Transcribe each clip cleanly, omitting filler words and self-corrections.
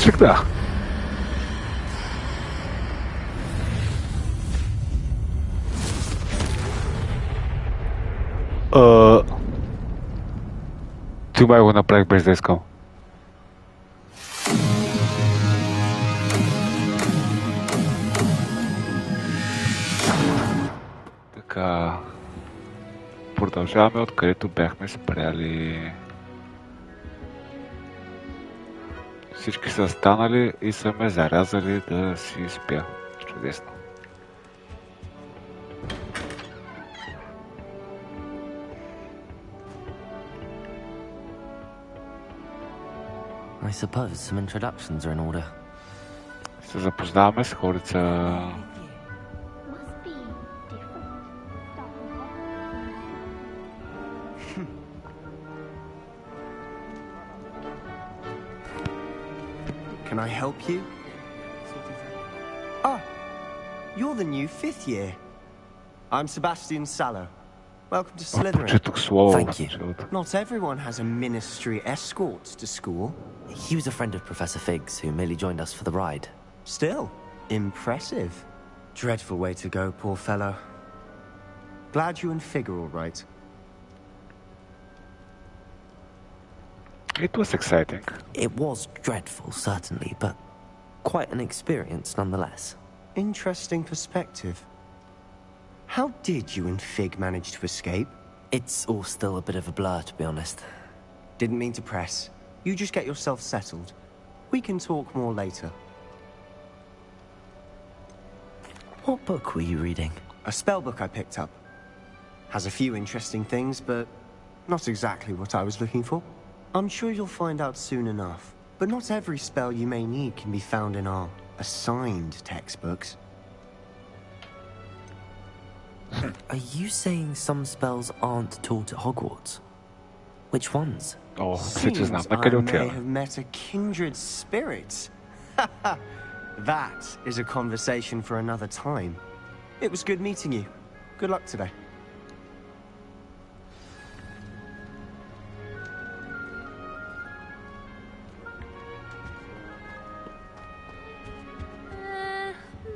всегда. Ти май го направих без да искам. Така. Продължаваме откъдето бяхме спряли. Всички са станали и са ме зарязали да си спя. Чудесно. I suppose some introductions are in order. Се запознаваме с хорица. Can I help you? Ah, you're the new 5th year. I'm Sebastian Sallow. Welcome to Slytherin. Thank you. Not everyone has a ministry escort to school. He was a friend of Professor Fig's who merely joined us for the ride. Still, impressive. Dreadful way to go, poor fellow. Glad you and Fig are all right. It was exciting. It was dreadful, certainly, but quite an experience nonetheless. Interesting perspective. How did you and Fig manage to escape? It's all still a bit of a blur, to be honest. Didn't mean to press. You just get yourself settled. We can talk more later. What book were you reading? A spell book I picked up. Has a few interesting things, but not exactly what I was looking for. I'm sure you'll find out soon enough. But not every spell you may need can be found in our assigned textbooks. Are you saying some spells aren't taught at Hogwarts? Which ones? Oh, Seems I may have met a kindred spirit. That is a conversation for another time. It was good meeting you. Good luck today.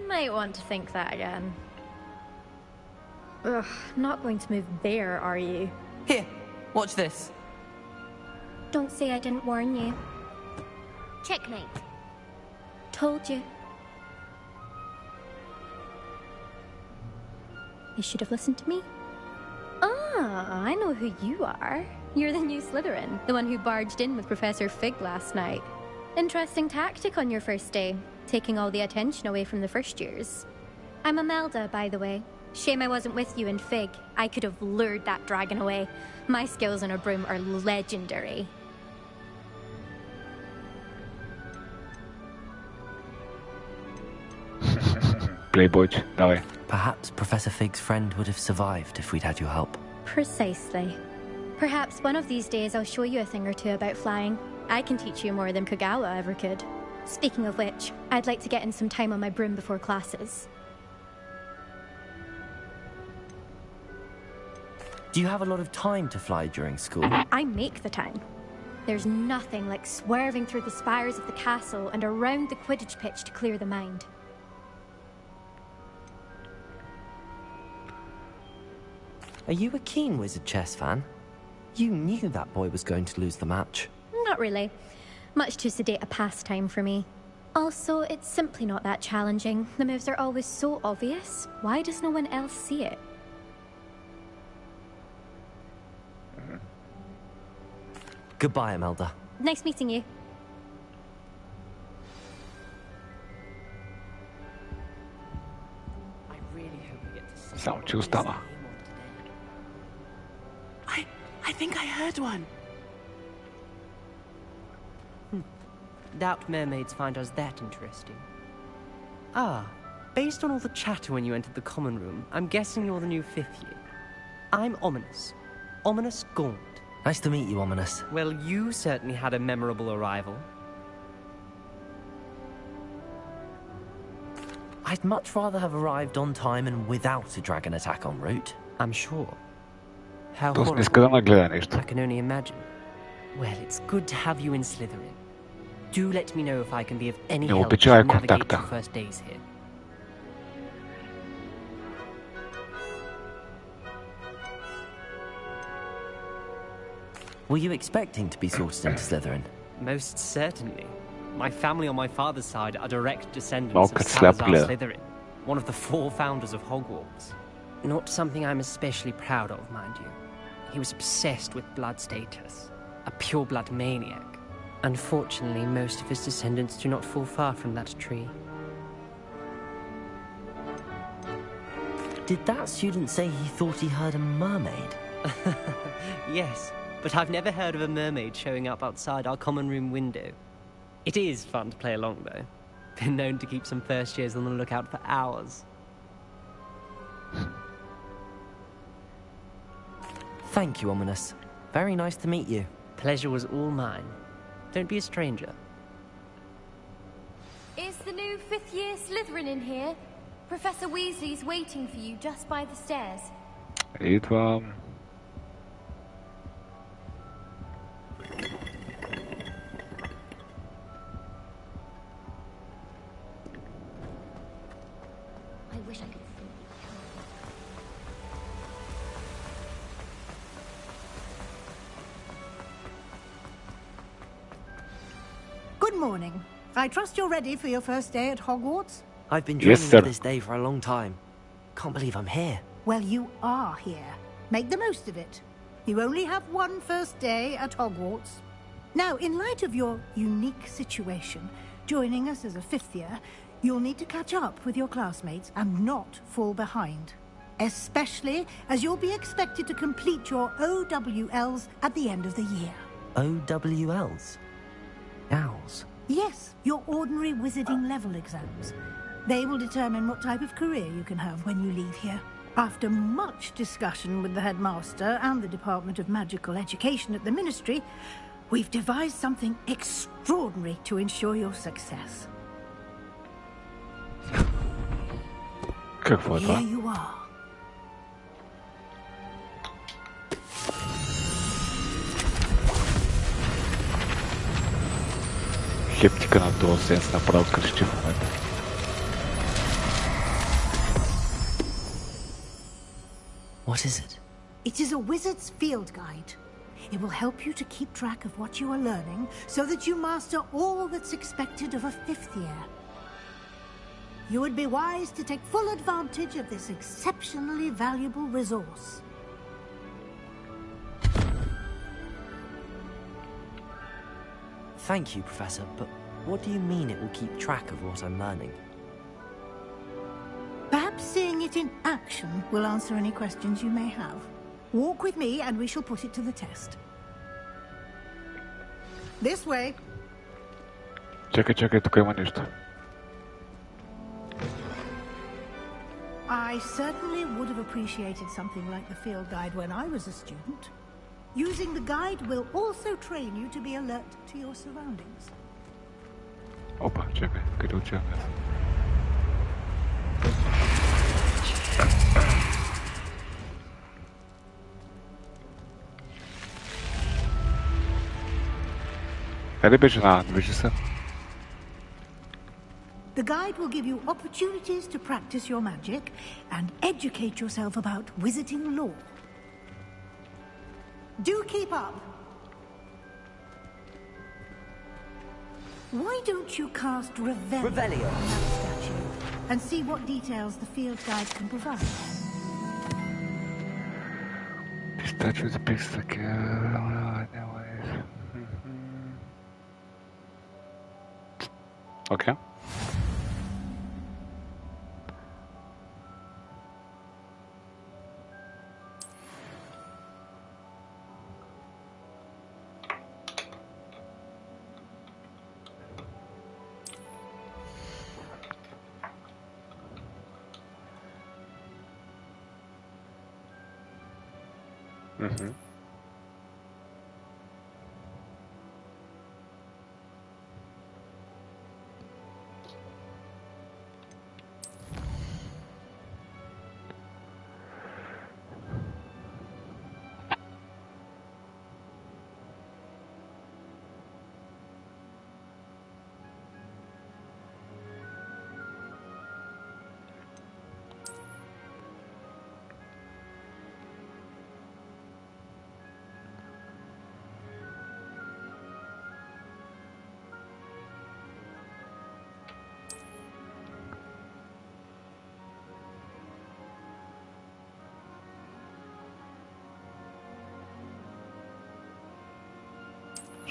Might want to think that again. Ugh, not going to move there, are you? Here, watch this. Don't say I didn't warn you. Checkmate. Told you. You should have listened to me. Ah, I know who you are. You're the new Slytherin, the one who barged in with Professor Fig last night. Interesting tactic on your first day, taking all the attention away from the first years. I'm Imelda, by the way. Shame I wasn't with you in Fig. I could have lured that dragon away. My skills on a broom are legendary. Playboy, давай. Perhaps Professor Fig's friend would have survived if we'd had your help. Precisely. Perhaps one of these days I'll show you a thing or two about flying. I can teach you more than Kagawa ever could. Speaking of which, I'd like to get in some time on my broom before classes. Do you have a lot of time to fly during school? I make the time. There's nothing like swerving through the spires of the castle and around the Quidditch pitch to clear the mind. Are you a keen Wizard chess fan? You knew that boy was going to lose the match. Not really. Much too sedate a pastime for me. Also, it's simply not that challenging. The moves are always so obvious. Why does no one else see it? Goodbye, Imelda. Nice meeting you. I really hope we get to see Само че остана. I think I heard one. Doubt mermaids find us that interesting. Ah, based on all the chatter when you entered the common room, I'm guessing you're the new 5th year. I'm Ominous. Ominous Gaunt. Nice to meet you, Ominous. Well, you certainly had a memorable arrival. I'd much rather have arrived on time and without a dragon attack en route. I'm sure. How Тоест не иска да нагледа нещо. I can only imagine. Well, it's good to have you in Slytherin. Do let me know if I can be of any Не help to обичай navigate контакта. your first days here. Were you expecting to be sorted into Slytherin? Most certainly. My family on my father's side are direct descendants Малко of сляп Salazar гледа. Slytherin, one of the 4 founders of Hogwarts. Not something I'm especially proud of, mind you. He was obsessed with blood status, a pure-blood maniac. Unfortunately, most of his descendants do not fall far from that tree. Did that student say he thought he heard a mermaid? Yes, but I've never heard of a mermaid showing up outside our common room window. It is fun to play along, though. Been known to keep some first years on the lookout for hours. Thank you, Ominous. Very nice to meet you. Pleasure was all mine. Don't be a stranger. Is the new 5th year Slytherin in here? Professor Weasley's waiting for you just by the stairs. Идвам. I wish I could see. Good morning. I trust you're ready for your first day at Hogwarts? I've been Yes, dreaming sir. of this day for a long time. Can't believe I'm here. Well, you are here. Make the most of it. You only have one first day at Hogwarts. Now, in light of your unique situation, joining us as a 5th year, you'll need to catch up with your classmates and not fall behind. Especially as you'll be expected to complete your OWLs at the end of the year. OWLs? Owls? Yes, your ordinary wizarding level exams. They will determine what type of career you can have when you leave here. After much discussion with the headmaster and the Department of Magical Education at the Ministry, we've devised something extraordinary to ensure your success. Какво е Here това? you are. Хептика на този сенс направо крещи в момента. What is it? It is a wizard's field guide. It will help you to keep track of what you are learning so that you master all that's expected of a 5th year. You would be wise to take full advantage of this exceptionally valuable resource. Thank you, Professor, but what do you mean it will keep track of what I'm learning? Perhaps seeing it in action will answer any questions you may have. Walk with me and we shall put it to the test. This way. Чакай, тук има нещо. I certainly would have appreciated something like the field guide when I was a student. Using the guide will also train you to be alert to your surroundings. Опа, чакай, къде отиваме? Къде беше на? Вижда се. The guide will give you opportunities to practice your magic and educate yourself about wizarding lore. Do keep up. Why don't you cast Revelio on that statue and see what details the field guide can provide? The statue depicts the Okay. Mm-hmm.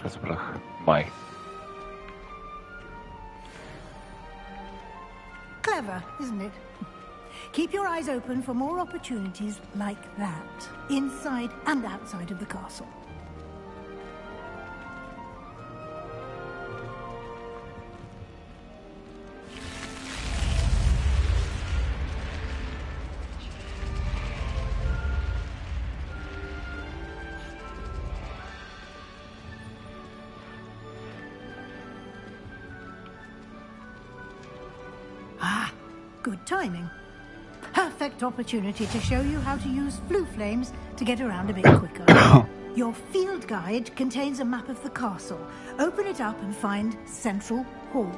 Разбрах. Май. Clever, isn't it? Keep your eyes open for more opportunities like that, inside and outside of the castle. Ah, good timing. Perfect opportunity to show you how to use flue flames to get around a bit quicker. Your field guide contains a map of the castle. Open it up and find Central Hall.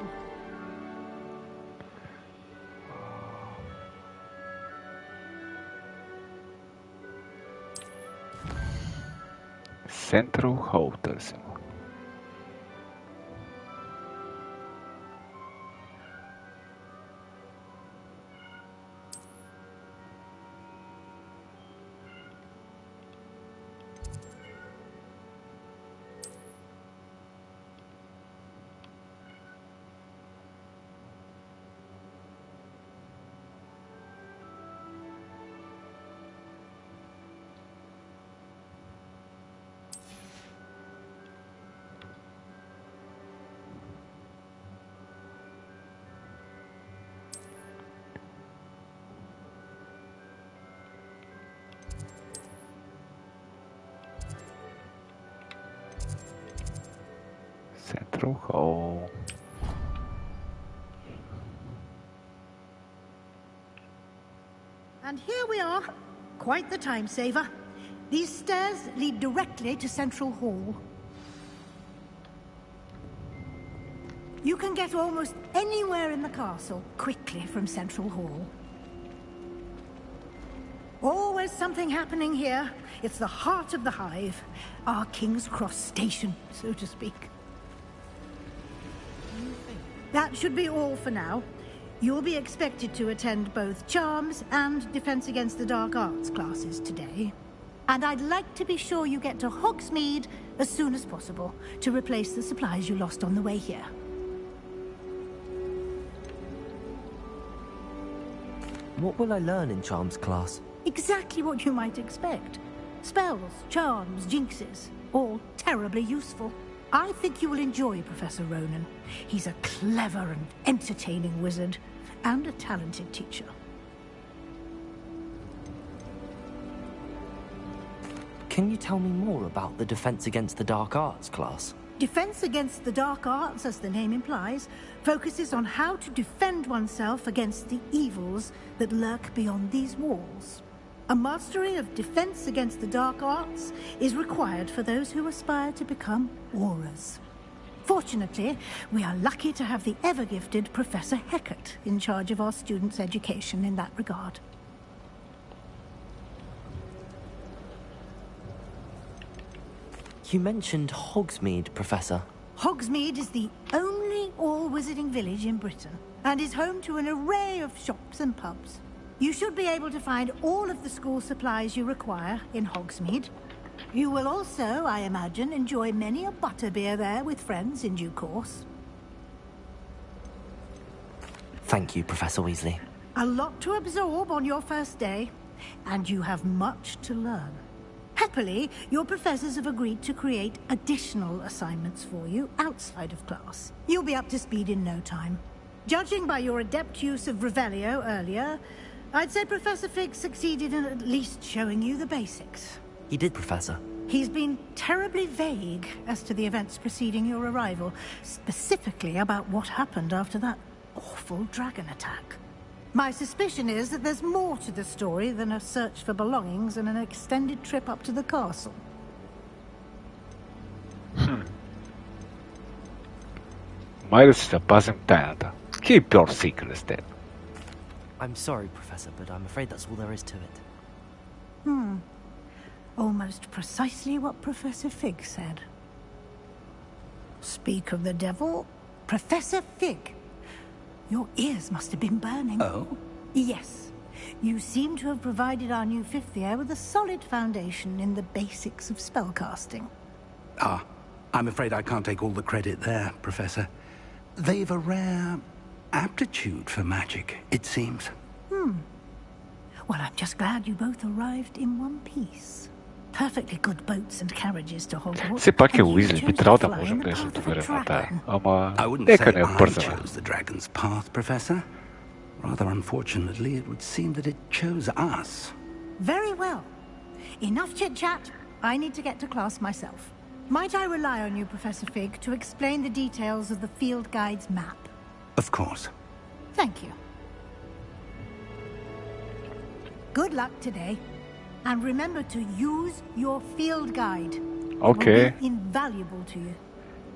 Central Hall търсим. Central Hall. And here we are. Quite the time saver. These stairs lead directly to Central Hall. You can get almost anywhere in the castle quickly from Central Hall. Always something happening here. It's the heart of the hive. Our King's Cross station, so to speak. That should be all for now. You'll be expected to attend both Charms and Defense Against the Dark Arts classes today. And I'd like to be sure you get to Hogsmeade as soon as possible to replace the supplies you lost on the way here. What will I learn in Charms class? Exactly what you might expect. Spells, charms, jinxes, all terribly useful. I think you will enjoy Professor Ronan. He's a clever and entertaining wizard, and a talented teacher. Can you tell me more about the Defense Against the Dark Arts class? Defense Against the Dark Arts, as the name implies, focuses on how to defend oneself against the evils that lurk beyond these walls. A mastery of Defense Against the Dark Arts is required for those who aspire to become Aurors. Fortunately, we are lucky to have the ever-gifted Professor Hecat in charge of our students' education in that regard. You mentioned Hogsmeade, Professor. Hogsmeade is the only all-wizarding village in Britain, and is home to an array of shops and pubs. You should be able to find all of the school supplies you require in Hogsmeade. You will also, I imagine, enjoy many a butterbeer there with friends in due course. Thank you, Professor Weasley. A lot to absorb on your first day, and you have much to learn. Happily, your professors have agreed to create additional assignments for you outside of class. You'll be up to speed in no time. Judging by your adept use of Revelio earlier, I'd say Professor Fig succeeded in at least showing you the basics. He did, Professor. He's been terribly vague as to the events preceding your arrival, specifically about what happened after that awful dragon attack. My suspicion is that there's more to the story than a search for belongings and an extended trip up to the castle. Май да си запазим тайната. Keep your secrets then. I'm sorry, Professor, but I'm afraid that's all there is to it. Almost precisely what Professor Fig said. Speak of the devil, Professor Fig. Your ears must have been burning. Oh? Yes. You seem to have provided our new fifth year with a solid foundation in the basics of spellcasting. Ah, I'm afraid I can't take all the credit there, Professor. They've a rare aptitude for magic, it seems. Well, I'm just glad you both arrived in one piece. Perfectly good boats and carriages to Hogwarts. Все пак е and you Уизли, би chose трябвало to да fly можем in да the я се path of a доверим на тая. dragon. Ама, I wouldn't нека say не я I бързаме. chose the dragon's path, Professor. Rather unfortunately, it would seem that it chose us. Very well. Enough chit-chat. I need to get to class myself. Might I rely on you, Professor Fig, to explain the details of the field guide's map? Of course. Thank you. Good luck today. And remember to use your field guide. Okay. It will be invaluable to you.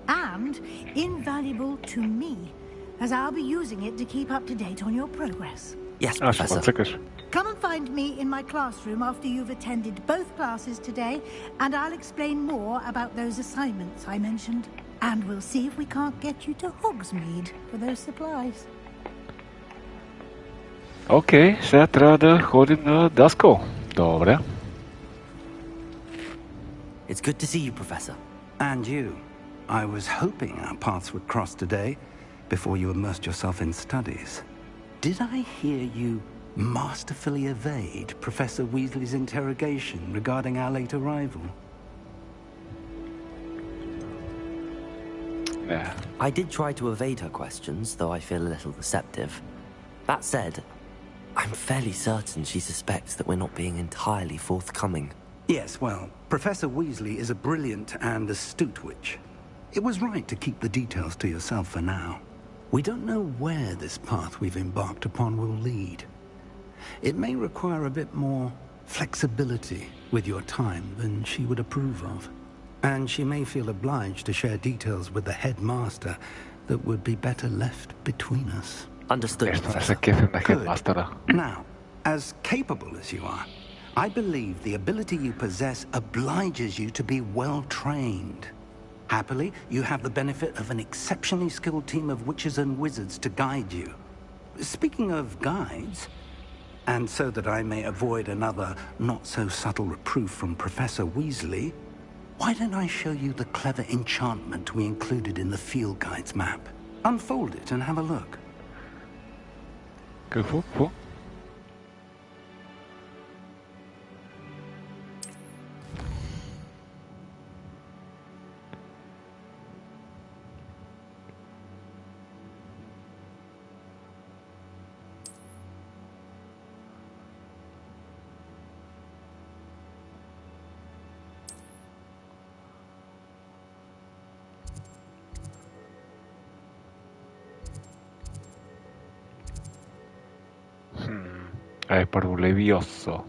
And invaluable to me, as I'll be using it to keep up to date on your progress. Yes, А, ще Professor. подсъкаш. Come and find me in my classroom after you've attended both classes today, and I'll explain more about those assignments I mentioned. And we'll see if we can't get you to Hogsmeade for those supplies. Окей, сега трябва да ходим на Даскал. Добре. It's good to see you, Professor. And you. I was hoping our paths would cross today before you immersed yourself in studies. Did I hear you masterfully evade Professor Weasley's interrogation regarding our late arrival? Не. I did try to evade her questions, though I feel a little receptive. That said, I'm fairly certain she suspects that we're not being entirely forthcoming. Yes, well, Professor Weasley is a brilliant and astute witch. It was right to keep the details to yourself for now. We don't know where this path we've embarked upon will lead. It may require a bit more flexibility with your time than she would approve of. And she may feel obliged to share details with the headmaster that would be better left between us. Understood, Нещо не се Professor. кефим на Good. хедмастера. Now, as capable as you are, I believe the ability you possess obliges you to be well trained. Happily, you have the benefit of an exceptionally skilled team of witches and wizards to guide you. Speaking of guides, and so that I may avoid another not-so-subtle reproof from Professor Weasley, why don't I show you the clever enchantment we included in the field guide's map? Unfold it and have a look. Какво? Какво? È proprio levioso.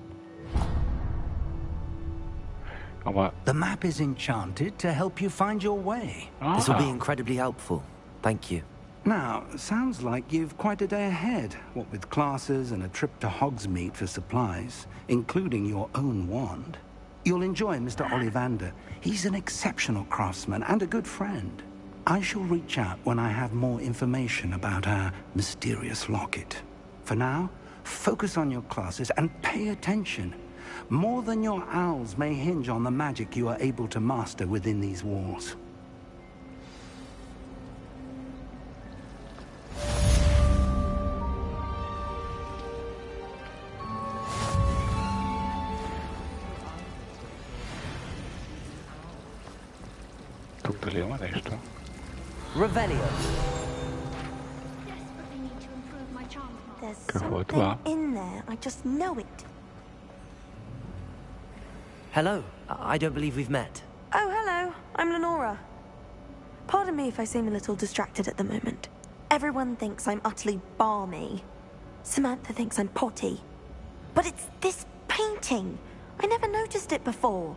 Ама... The map is enchanted to help you find your way. This will be incredibly helpful. Thank you. Now, sounds like you've quite a day ahead, what with classes and a trip to Hogsmeade for supplies, including your own wand. You'll enjoy Mr. Ollivander. He's an exceptional craftsman and a good friend. I shall reach out when I have more information about our mysterious locket. For now, focus on your classes and pay attention. More than your owls may hinge on the magic you are able to master within these walls. Тук дали има нещо? Revelio. There's Какво е something това? in there. I just know it. Hello. I don't believe we've met. Oh, hello. I'm Lenora. Pardon me if I seem a little distracted at the moment. Everyone thinks I'm utterly balmy. Samantha thinks I'm potty. But it's this painting. I never noticed it before.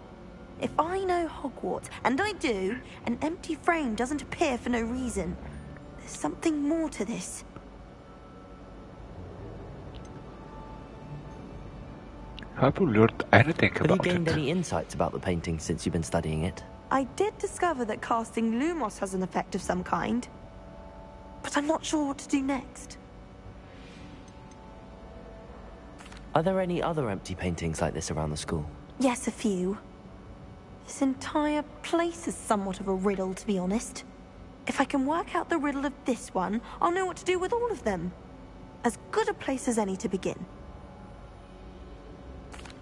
If I know Hogwarts, and I do, an empty frame doesn't appear for no reason. There's something more to this. Have you learned anything Have you about gained it? any insights about the painting since you've been studying it? I did discover that casting Lumos has an effect of some kind. But I'm not sure what to do next. Are there any other empty paintings like this around the school? Yes, a few. This entire place is somewhat of a riddle, to be honest. If I can work out the riddle of this one, I'll know what to do with all of them. As good a place as any to begin.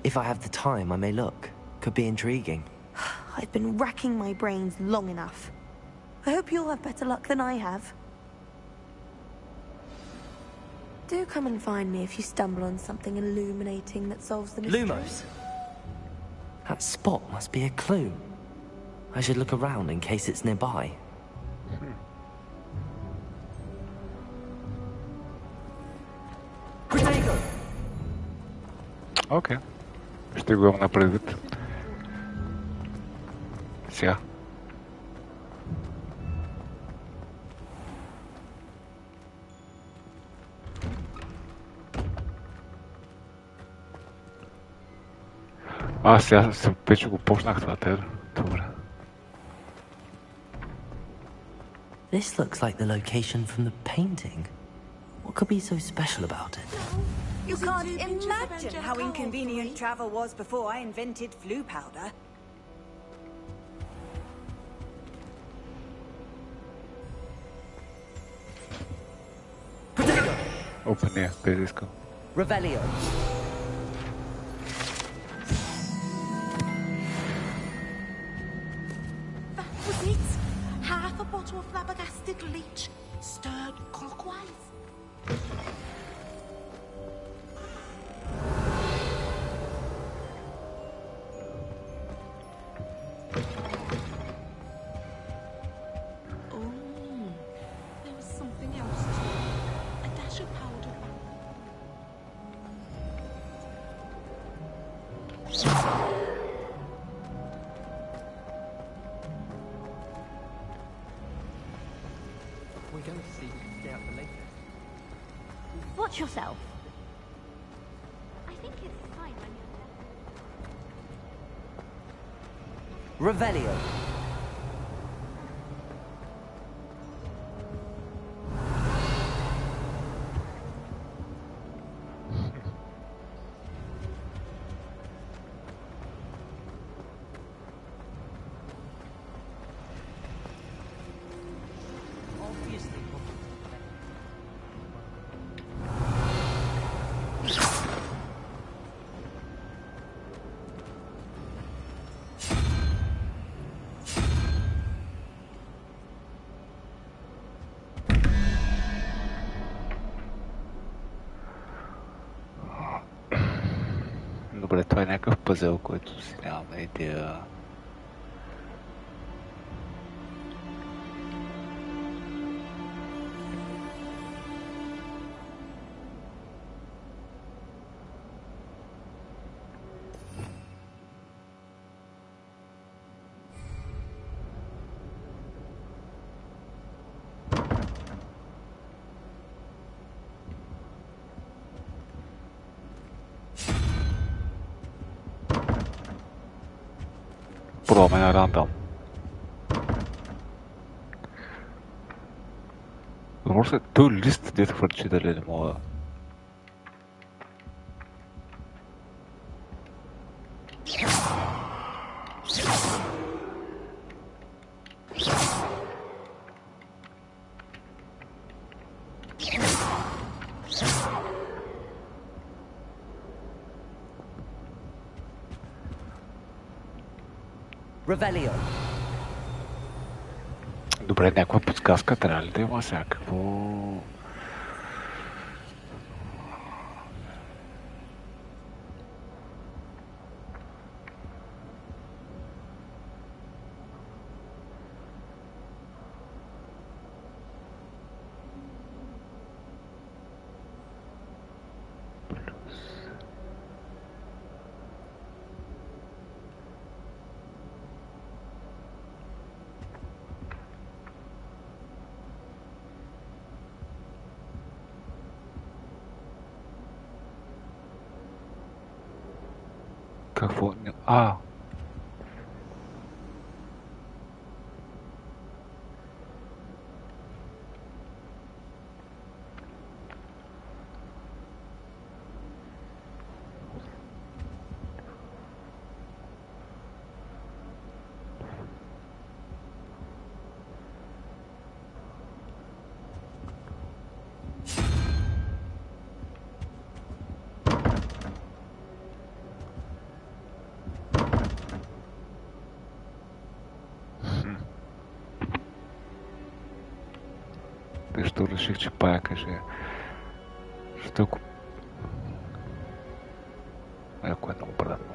If I have the time, I may look. Could be intriguing. I've been racking my brains long enough. I hope you'll have better luck than I have. Do come and find me if you stumble on something illuminating that solves the mystery. Lumos! That spot must be a clue. I should look around in case it's nearby. Окей. Ще го имам на предвид. Сега. Сега вече го почнах това тер. Добре. This looks like the location from the painting. What could be so special about it? You can't imagine how inconvenient travel was before I invented flu powder. Open air, Perisco. Revelio. That was it. Half a bottle of flabbergasted leech, stirred clockwise. We're going to see stay out for later. Watch yourself. I think it's fine when you're... Revelio. Добре, това е някакъв пъзел, който си нямаме идея. Пробваме на рандъм. Може да е този лист, дето хвърчи, дали не мога. Revelio. Добре, някаква подсказка трябва ли да има сега? Какво... Какво? като реших, че паяка ще... Защо ако... Ако е много братно.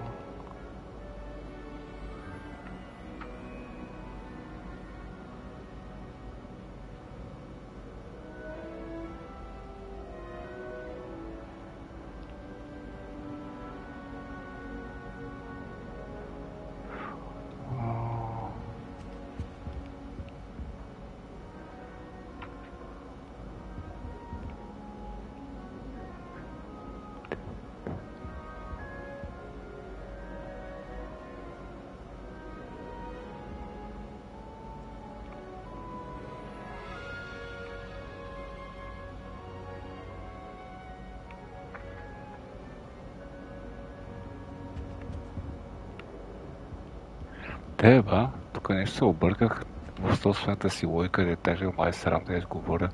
Ева, тук нещо се обърках в собствената си логика, де даже май срам да изговоря.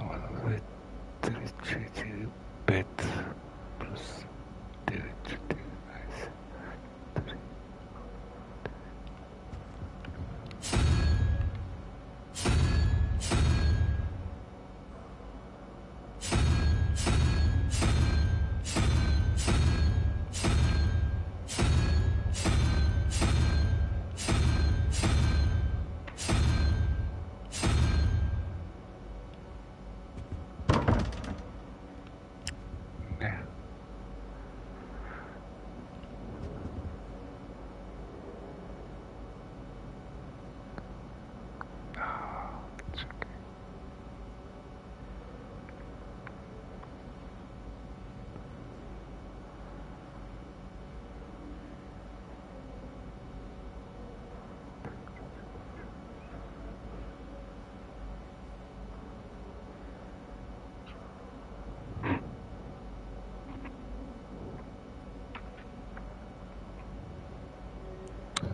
2, 3, 4, 5 плюс 9, 14.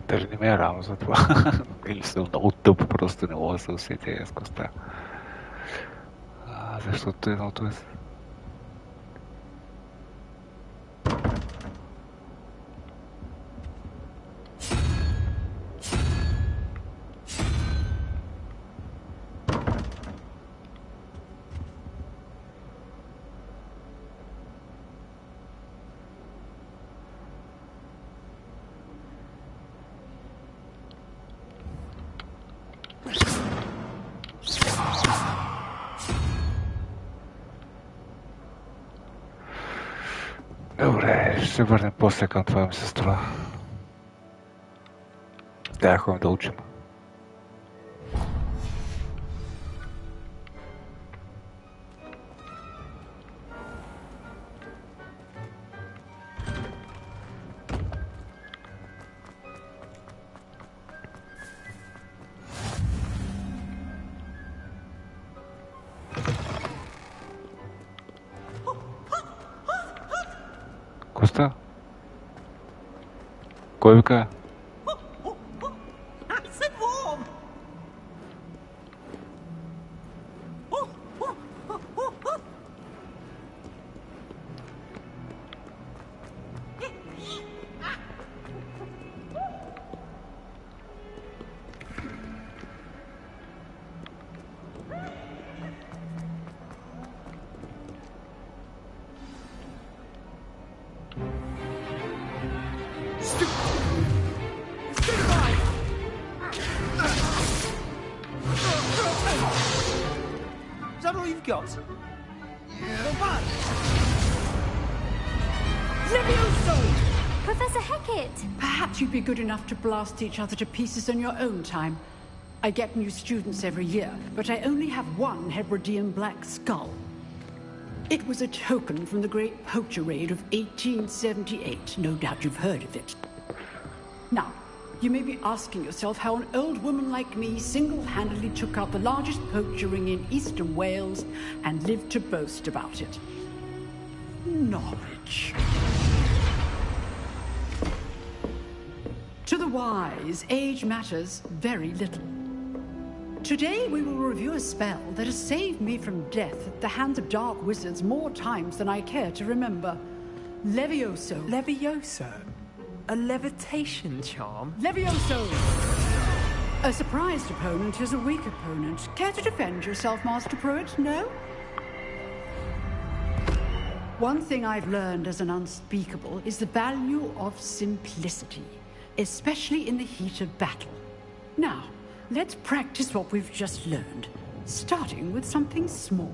Даже не ме е рано за това. Или съм много тъп, просто не мога да се усетя яскостта. Защото едното е... Добре, ще се върнем после към това ми се струва. Да, ходим да учим. Коста? Кой вика? Got. Professor Hecat! Perhaps you'd be good enough to blast each other to pieces on your own time. I get new students every year, but I only have one Hebridean black skull. It was a token from the Great Poacher Raid of 1878. No doubt you've heard of it. Now, you may be asking yourself how an old woman like me single-handedly took out the largest poacher ring in eastern Wales and lived to boast about it. Knowledge. To the wise, age matters very little. Today we will review a spell that has saved me from death at the hands of dark wizards more times than I care to remember. Levioso. Levioso? A levitation charm? Levioso! A surprised opponent is a weak opponent. Care to defend yourself, Master Pruitt? No? One thing I've learned as an unspeakable is the value of simplicity, especially in the heat of battle. Now, let's practice what we've just learned, starting with something small.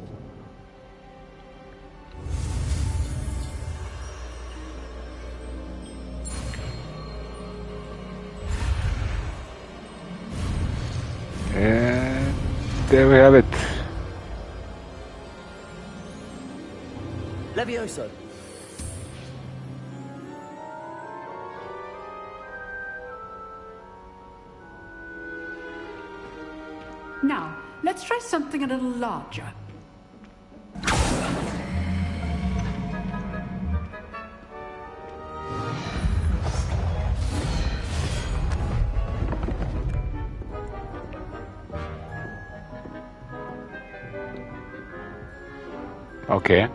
And there we have it. Levioso. Now, let's try something a little larger. Okay.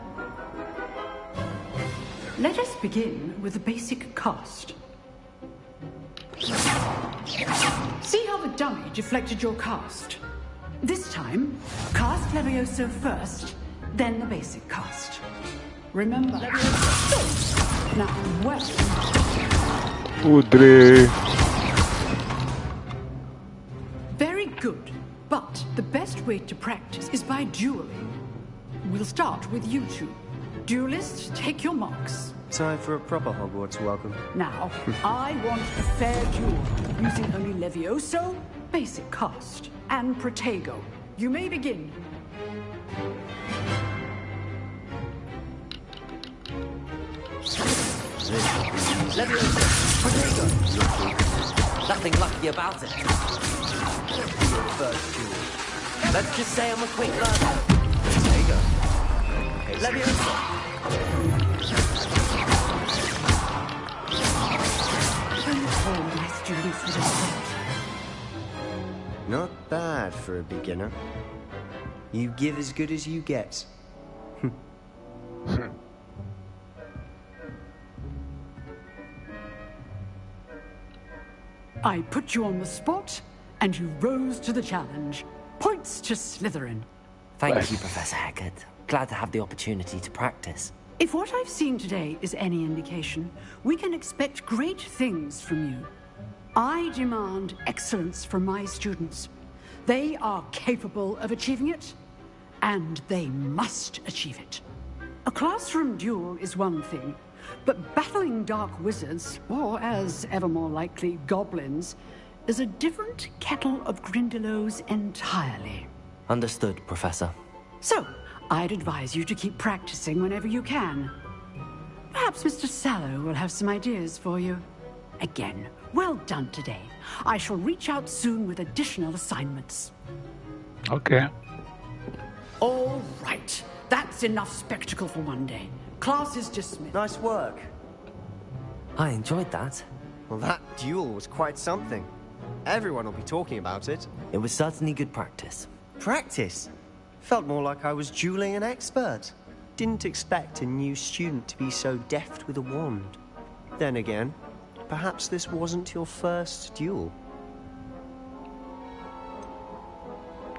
Let us begin with the basic cast. See how the dummy deflected your cast? This time, cast Levioso first, then the basic cast. Remember, Levioso. Now, well. Udre. Very good, but the best way to practice is by dueling. We'll start with you two. Duelists, take your marks. Time for a proper Hogwarts welcome. Now, I want a fair duel, using only Levioso, basic cast, and Protego. You may begin. Levioso, Protego. Nothing lucky about it. Let's just say I'm a quick learner. Protego. Levioso. Not bad for a beginner. You give as good as you get. I put you on the spot, and you rose to the challenge. Points to Slytherin. Thank you, Professor Hecat. Glad to have the opportunity to practice. If what I've seen today is any indication, we can expect great things from you. I demand excellence from my students. They are capable of achieving it, and they must achieve it. A classroom duel is one thing, but battling dark wizards, or as ever more likely, goblins, is a different kettle of Grindylows entirely. Understood, Professor. So, I'd advise you to keep practicing whenever you can. Perhaps Mr. Sallow will have some ideas for you. Again, well done today. I shall reach out soon with additional assignments. Okay. All right. That's enough spectacle for one day. Class is dismissed. Nice work. I enjoyed that. Well, that duel was quite something. Everyone will be talking about it. It was certainly good practice. Practice? Felt more like I was dueling an expert. Didn't expect a new student to be so deft with a wand. Then again, perhaps this wasn't your first duel.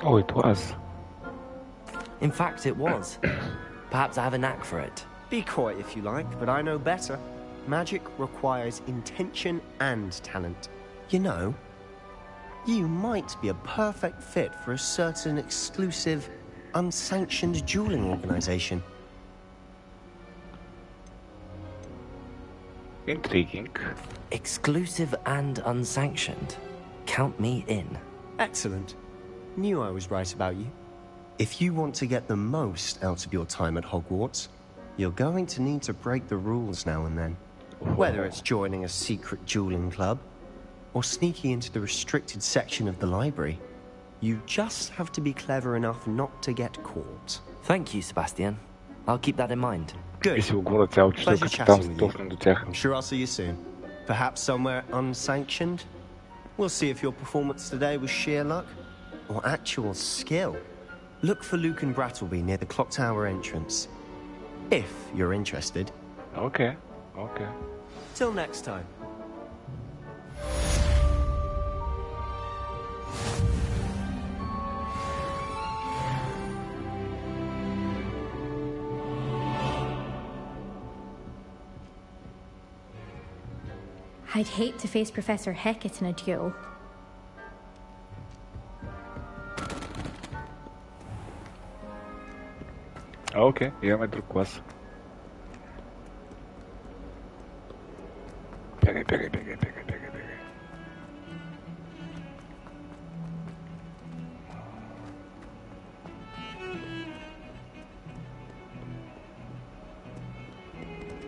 Oh, it was. In fact, it was. Perhaps I have a knack for it. Be coy if you like, but I know better. Magic requires intention and talent. You know, you might be a perfect fit for a certain exclusive, unsanctioned dueling organization. Intriguing. Exclusive and unsanctioned. Count me in. Excellent. Knew I was right about you. If you want to get the most out of your time at Hogwarts, you're going to need to break the rules now and then. Whether it's joining a secret dueling club, or sneaking into the restricted section of the library, you just have to be clever enough not to get caught. Thank you, Sebastian. I'll keep that in mind. Good. Pleasure chatting with you. I'm sure I'll see you soon. Perhaps somewhere unsanctioned? We'll see if your performance today was sheer luck, or actual skill. Look for Luke and Brattleby near the clock tower entrance. If you're interested. Okay, okay. Till next time. I'd hate to face Professor Hecat in a duel. Окей, имаме друг клас. Бягай.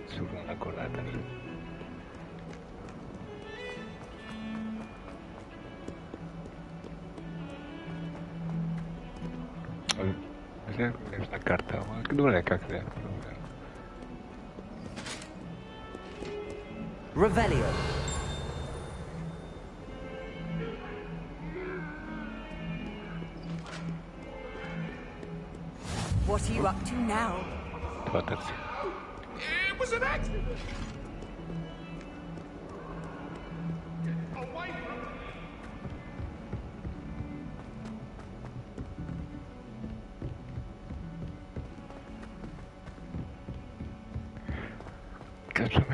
Сигурно на гората. Нещо на карта, ама добре, как да е. Revelio. What are you up to now? Това търси. It was an accident.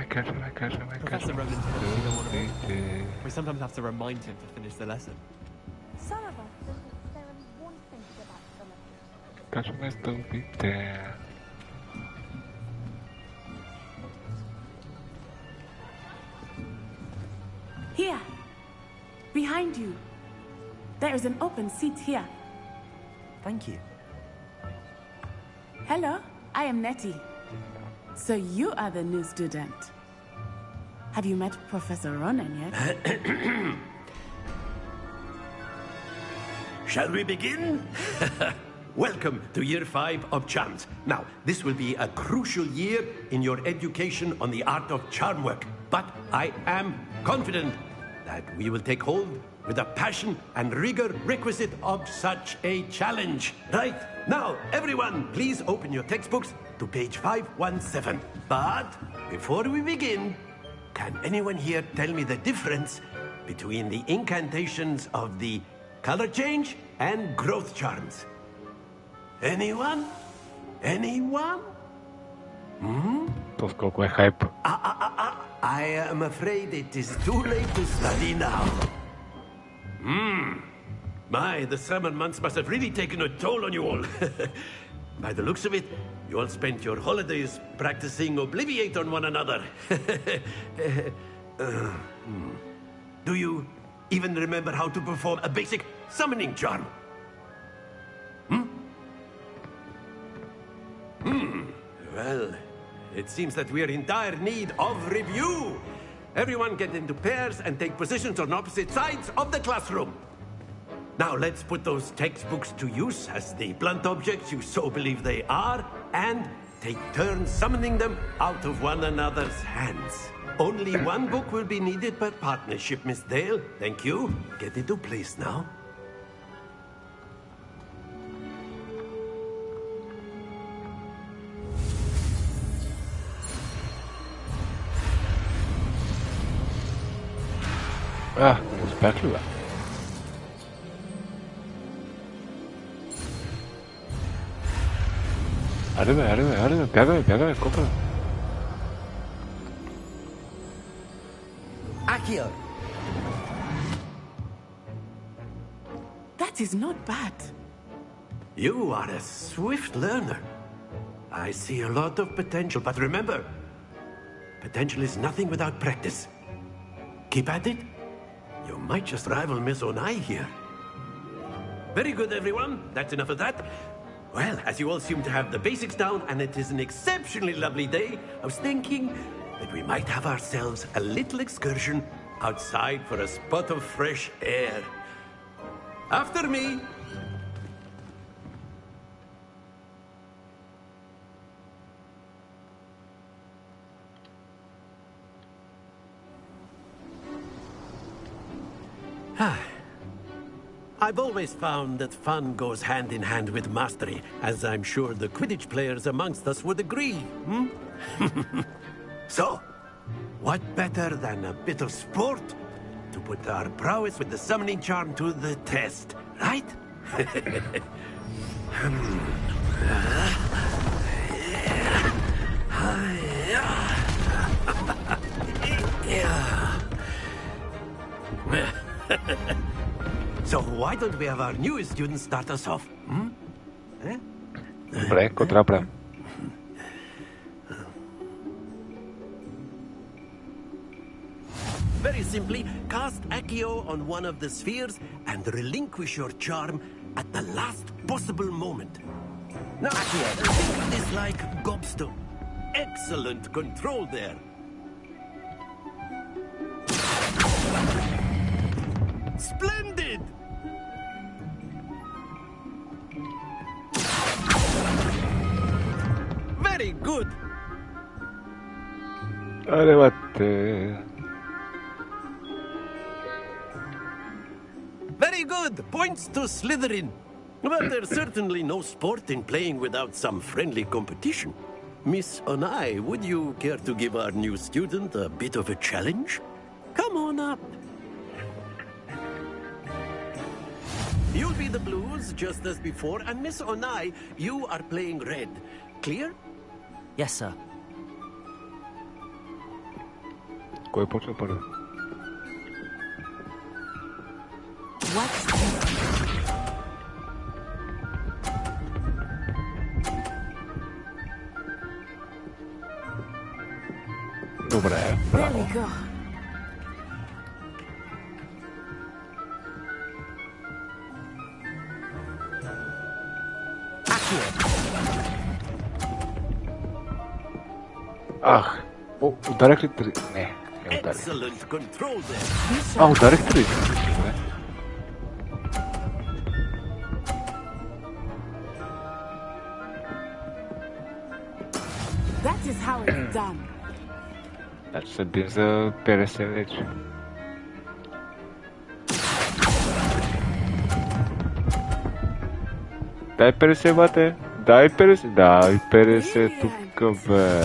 Кажеме. Professor Ronan tells you don't want to walk. We sometimes have to remind him to finish the lesson. Some of us don't necessarily want things about some of us. Кажеме стълбите. Here, behind you. There is an open seat here. Thank you. Hello, I am Nettie. So you are the new student. Have you met Professor Ronan yet? Shall we begin? Welcome to Year 5 of Charms. Now, this will be a crucial year in your education on the art of charm work. But I am confident that we will take hold with the passion and rigor requisite of such a challenge. Right, now, everyone, please open your textbooks to page 517. But before we begin, can anyone here tell me the difference between the incantations of the color change and growth charms? Anyone? Anyone? Колко е хайп. I am afraid it is too late to study now. My, the summer months must have really taken a toll on you all. By the looks of it, you all spent your holidays practicing Obliviate on one another. Do you even remember how to perform a basic summoning charm? Well, it seems that we are in dire need of review. Everyone get into pairs and take positions on opposite sides of the classroom. Now let's put those textbooks to use as the blunt objects you so believe they are, and take turns summoning them out of one another's hands. Only one book will be needed per partnership, Miss Dale. Thank you. Get into place now. Не успях ли бе? Аре бе, бягаме, копа. Accio. That is not bad. You are a swift learner. I see a lot of potential, but remember, potential is nothing without practice. Keep at it. You might just rival Miss Onai here. Very good, everyone. That's enough of that. Well, as you all seem to have the basics down, and it is an exceptionally lovely day, I was thinking that we might have ourselves a little excursion outside for a spot of fresh air. After me. I've always found that fun goes hand in hand with mastery, as I'm sure the Quidditch players amongst us would agree. So, what better than a bit of sport to put our prowess with the summoning charm to the test, right? don't we have our newest student start us off? Добре, какво трябва да правим? Very simply, cast Accio on one of the spheres and relinquish your charm at the last possible moment. Now, Accio, think of this like gobstone. Excellent control there. Splendid! Very good. Arrivate. Very good. Points to Slytherin. But there's certainly no sport in playing without some friendly competition. Miss Onai, would you care to give our new student a bit of a challenge? Come on up. You'll be the blues just as before, and Miss Onai, you are playing red. Clear? Yes, sir. Кой почва първи? Добре, браво. Ах, ударих ли три? Не ударих. Ударих три. Добре. That is how it's done. Значи се бим за 50 вече. Дай 50, бате. Дай 50. Дай 50 тук, бе.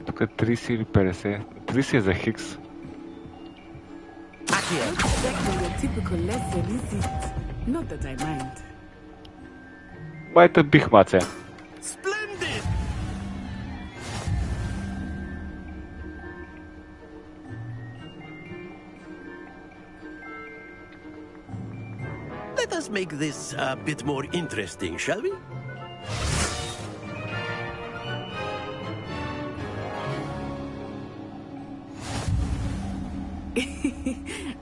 Тук 30 или 50. 30 е за Хикс. Not that I mind. Майта бих, маце. Splendid! Let us make this a bit more interesting, shall we?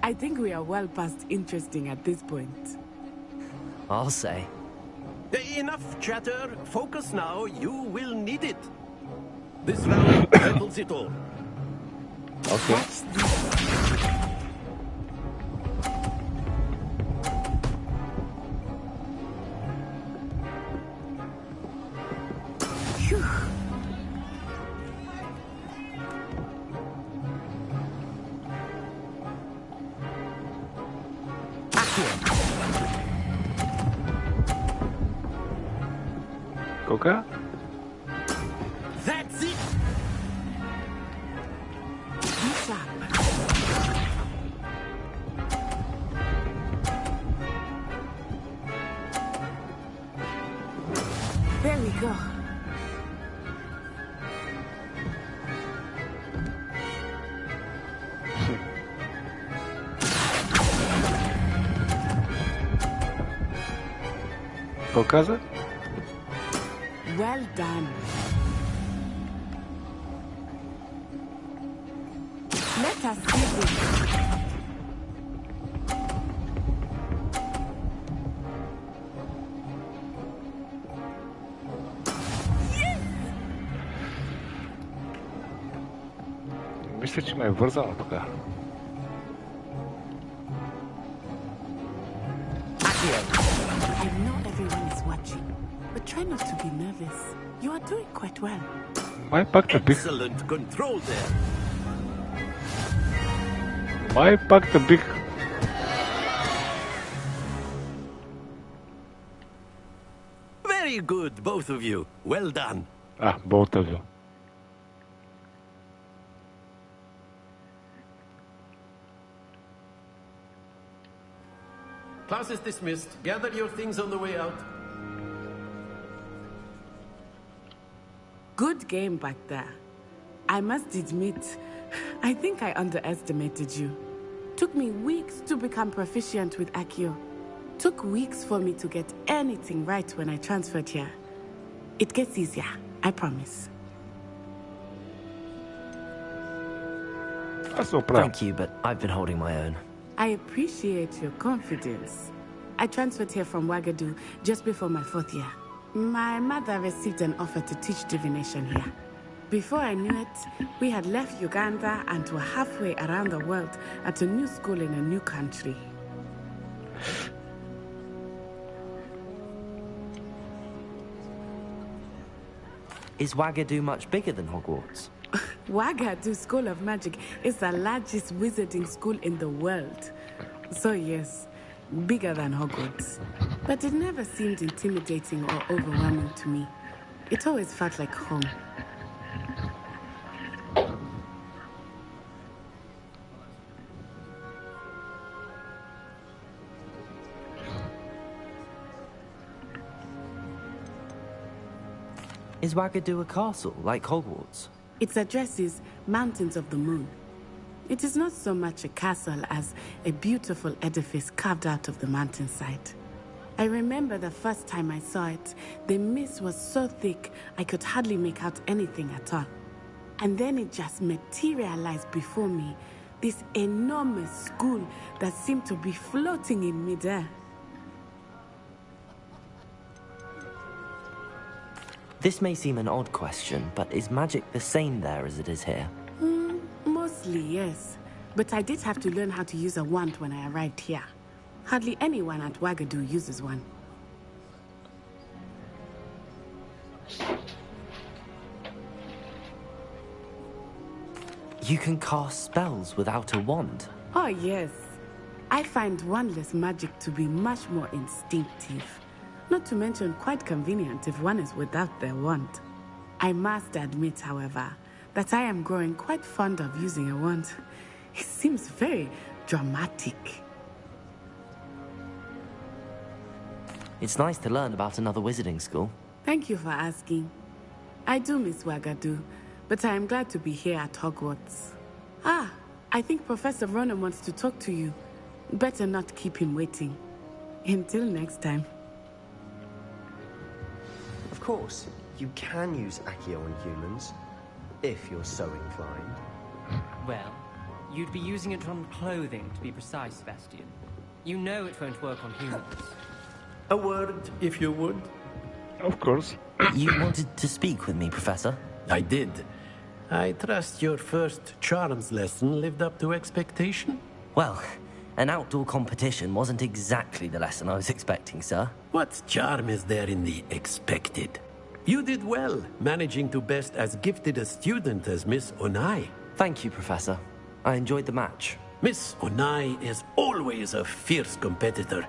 I think we are well past interesting at this point. I'll say. Enough chatter. Focus now. You will need it. This round settles it all. Okay. Колко? That's it. There we go. Какво каза? Well done. Let us see this. Мисля, че ме е вързано тук. I know everyone is watching, but try not to be nervous. You are doing quite well. Май пак да бих. Excellent control there. Май пак да бих. Very good, both of you. Well done. Both of you. Class is dismissed. Gather your things on the way out. Good game back there. I must admit, I think I underestimated you. Took me weeks to become proficient with Accio. Took weeks for me to get anything right when I transferred here. It gets easier, I promise. Thank you, but I've been holding my own. I appreciate your confidence. I transferred here from Wagadu just before my 4th year. My mother received an offer to teach divination here. Before I knew it, we had left Uganda and were halfway around the world at a new school in a new country. Is Wagadu much bigger than Hogwarts? Wagadu School of Magic is the largest wizarding school in the world. So yes, bigger than Hogwarts. But it never seemed intimidating or overwhelming to me. It always felt like home. Is Wagadu a castle, like Hogwarts? Its address is Mountains of the Moon. It is not so much a castle as a beautiful edifice carved out of the mountainside. I remember the first time I saw it, the mist was so thick I could hardly make out anything at all. And then it just materialized before me, this enormous school that seemed to be floating in midair. This may seem an odd question, but is magic the same there as it is here? Mostly, yes. But I did have to learn how to use a wand when I arrived here. Hardly anyone at Wagadu uses one. You can cast spells without a wand? Oh, yes. I find wandless magic to be much more instinctive. Not to mention quite convenient if one is without their wand. I must admit, however, that I am growing quite fond of using a wand. It seems very dramatic. It's nice to learn about another wizarding school. Thank you for asking. I do miss Wagadu, but I am glad to be here at Hogwarts. Ah, I think Professor Ronan wants to talk to you. Better not keep him waiting. Until next time. Of course, you can use Accio on humans, if you're so inclined. Well, you'd be using it on clothing, to be precise, Sebastian. You know it won't work on humans. A word, if you would. Of course. You wanted to speak with me, Professor? I did. I trust your first charms lesson lived up to expectation? Well, an outdoor competition wasn't exactly the lesson I was expecting, sir. What charm is there in the expected? You did well, managing to best as gifted a student as Miss Onai. Thank you, Professor. I enjoyed the match. Miss Onai is always a fierce competitor,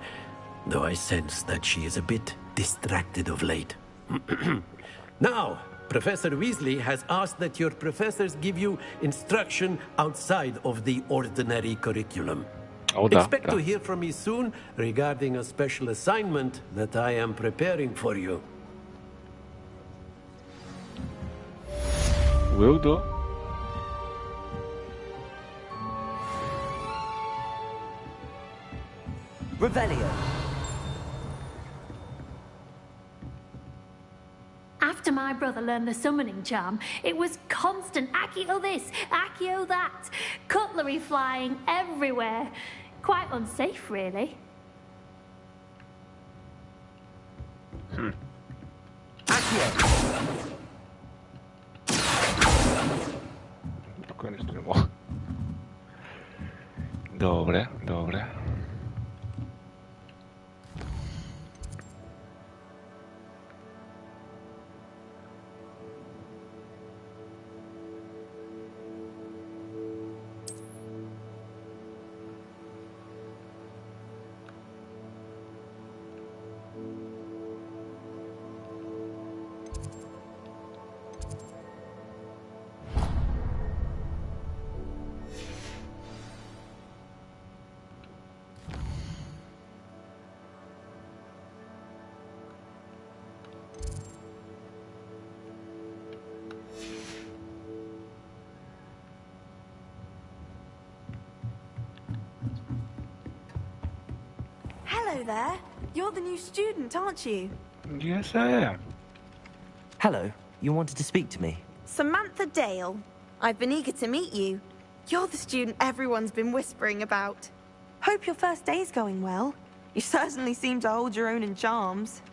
though I sense that she is a bit distracted of late. Now, Professor Weasley has asked that your professors give you instruction outside of the ordinary curriculum. Expect to hear from me soon regarding a special assignment that I am preparing for you. Will do. Revelio. After my brother learned the summoning charm, it was constant Accio this, Accio that, cutlery flying everywhere. Quite unsafe, really. Тук нищо не мога. Добре, добре. Hello there. You're the new student, aren't you? Yes, I am. Hello. You wanted to speak to me? Samantha Dale. I've been eager to meet you. You're the student everyone's been whispering about. Hope your first day's going well. You certainly seem to hold your own in charms.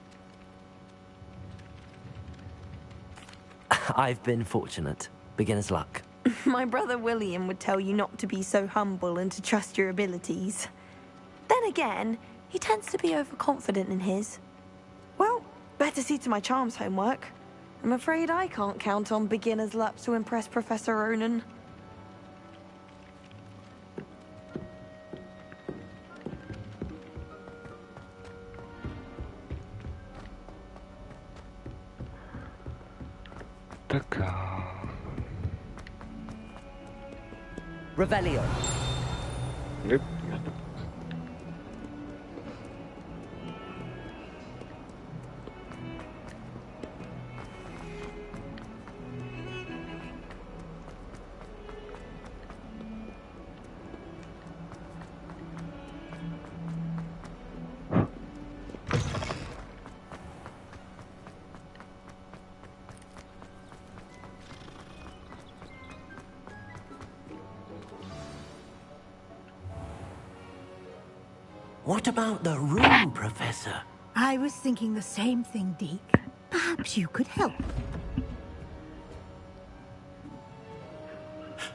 I've been fortunate. Beginner's luck. My brother William would tell you not to be so humble and to trust your abilities. Then again, he tends to be overconfident in his. Well, better see to my charms homework. I'm afraid I can't count on beginner's luck to impress Professor Ronan. Така. Revelio. Yep. What about the room, Professor? I was thinking the same thing, Deke. Perhaps you could help.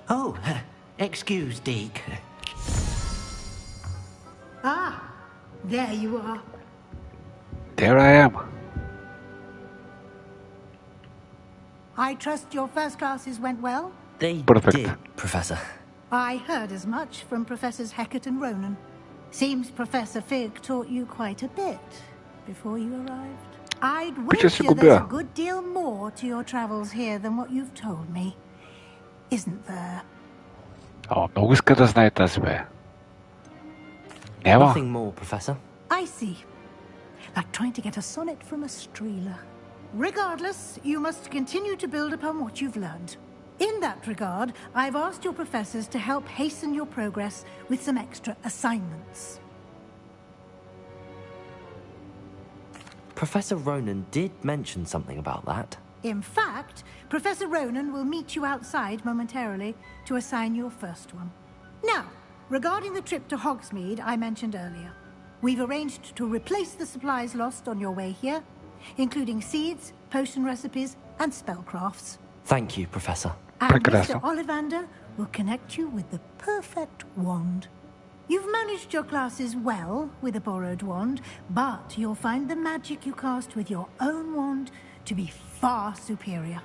Oh, excuse, Deke. Ah, there you are. There I am. I trust your first classes went well? They Perfect. did, Professor. I heard as much from Professors Hecat and Ronan. Seems Professor Fig taught you quite a bit before you arrived. I'd wager there's a good deal more to your travels here than what you've told me. Isn't there? О, много иска да знае тази бе. Няма. Nothing more, Professor. I see. Like trying to get a sonnet from a streeler. Regardless, you must continue to build upon what you've learned. In that regard, I've asked your professors to help hasten your progress with some extra assignments. Professor Ronan did mention something about that. In fact, Professor Ronan will meet you outside momentarily to assign your first one. Now, regarding the trip to Hogsmeade I mentioned earlier, we've arranged to replace the supplies lost on your way here, including seeds, potion recipes, and spellcrafts. Thank you, Professor. And Mr. Ollivander will connect you with the perfect wand. You've managed your classes well with a borrowed wand, but you'll find the magic you cast with your own wand to be far superior.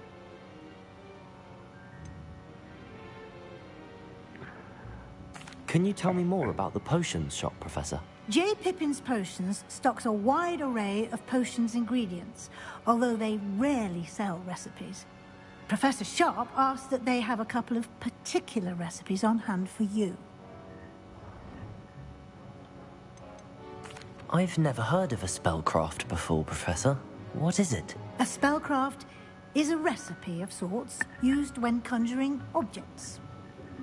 Can you tell me more about the potions shop, Professor? J. Pippin's Potions stocks a wide array of potions ingredients, although they rarely sell recipes. Professor Sharp asked that they have a couple of particular recipes on hand for you. I've never heard of a spellcraft before, Professor. What is it? A spellcraft is a recipe of sorts used when conjuring objects.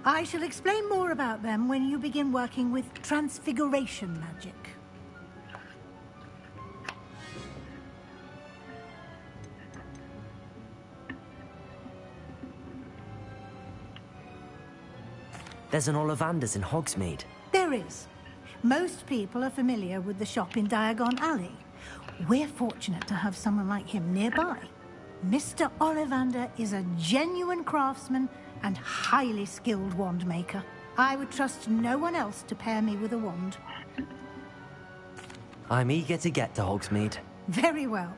I shall explain more about them when you begin working with transfiguration magic. There's an Ollivander's in Hogsmeade. There is. Most people are familiar with the shop in Diagon Alley. We're fortunate to have someone like him nearby. Mr. Ollivander is a genuine craftsman and highly skilled wand maker. I would trust no one else to pair me with a wand. I'm eager to get to Hogsmeade. Very well.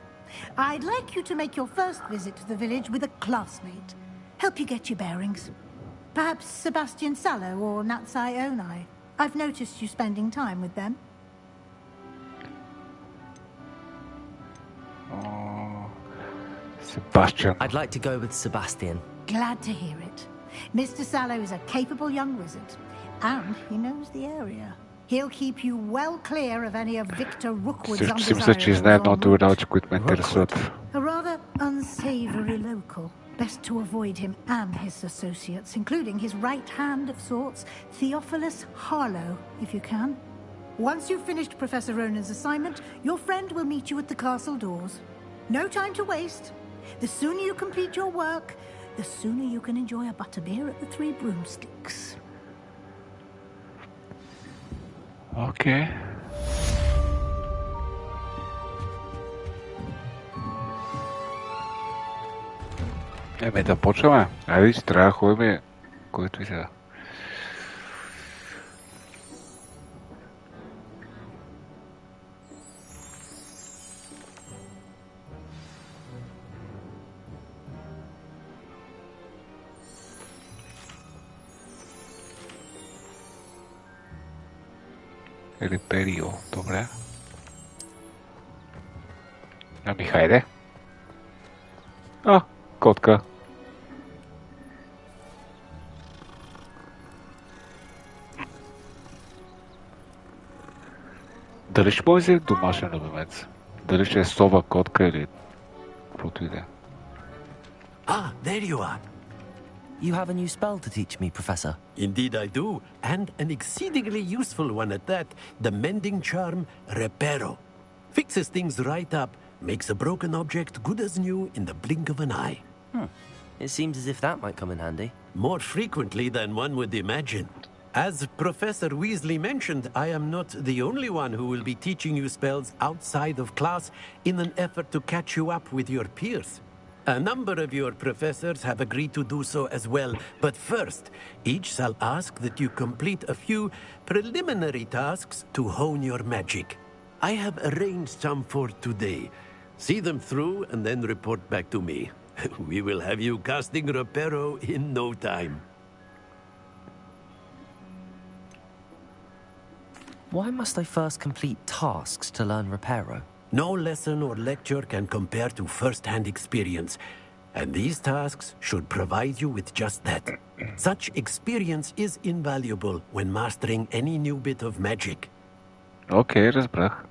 I'd like you to make your first visit to the village with a classmate. Help you get your bearings. Perhaps Sebastian Sallow or Natsai Onai. I've noticed you spending time with them. Sebastian. I'd like to go with Sebastian. Glad to hear it. Mr. Sallow is a capable young wizard, and he knows the area. He'll keep you well clear of any of Victor Rookwood's undesirables. A rather unsavory local. Best to avoid him and his associates, including his right hand of sorts, Theophilus Harlow, if you can. Once you've finished Professor Ronan's assignment, your friend will meet you at the castle doors. No time to waste. The sooner you complete your work, the sooner you can enjoy a butterbeer at the Three Broomsticks. Okay. Да почваме. Айде, че трябва да ходим който и сега. Реперио, добре. Ами хайде. Котка. Дали ще може да е домашен любимец? Дали ще е сова, котка или каквото и да е? There you are. You have a new spell to teach me, Professor. Indeed I do, and an exceedingly useful one at that. The mending charm, Reparo. Fixes things right up, makes a broken object good as new in the blink of an eye. It seems as if that might come in handy. More frequently than one would imagine. As Professor Weasley mentioned, I am not the only one who will be teaching you spells outside of class in an effort to catch you up with your peers. A number of your professors have agreed to do so as well, but first, each shall ask that you complete a few preliminary tasks to hone your magic. I have arranged some for today. See them through and then report back to me. We will have you casting Reparo in no time. Why must I first complete tasks to learn Reparo? No lesson or lecture can compare to first-hand experience, and these tasks should provide you with just that. Such experience is invaluable when mastering any new bit of magic. Okay, разбрах.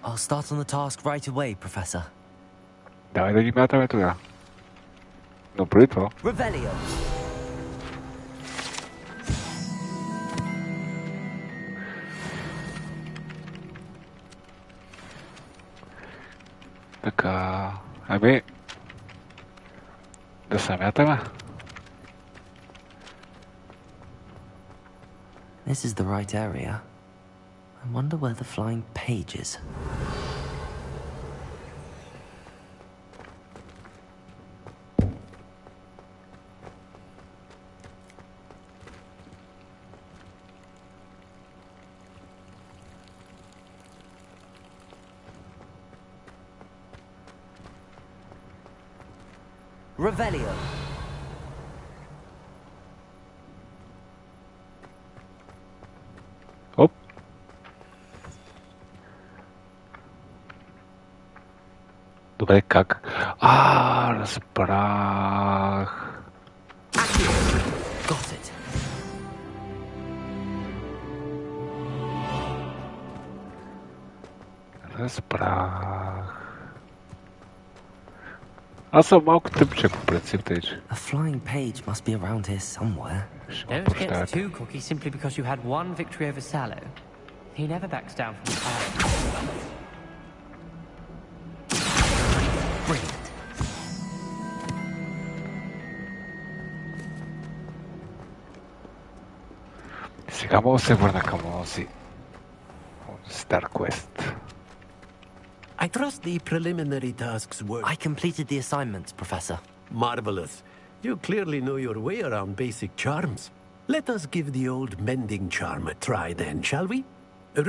I'll start on the task right away, Professor. Давай да ги мятаме тогава. Но преди това... Revelio. Така... Ами... Да се мятаме. This is the right area. I wonder where the flying page is. Revelio. Оп. Добре, как? Разбрах. Got it. Разбрах. Аз съм малко тъпче по принцип, тъй че. A flying page must be around here somewhere. Don't get too cocky simply because you had one victory over Sallow. He never backs down from the fight. Brilliant. Сега мога да се върна към онзи Star Quest. I trust the preliminary tasks were... I completed the assignments, Professor. Marvelous. You clearly know your way around basic charms. Let us give the old mending charm a try then, shall we?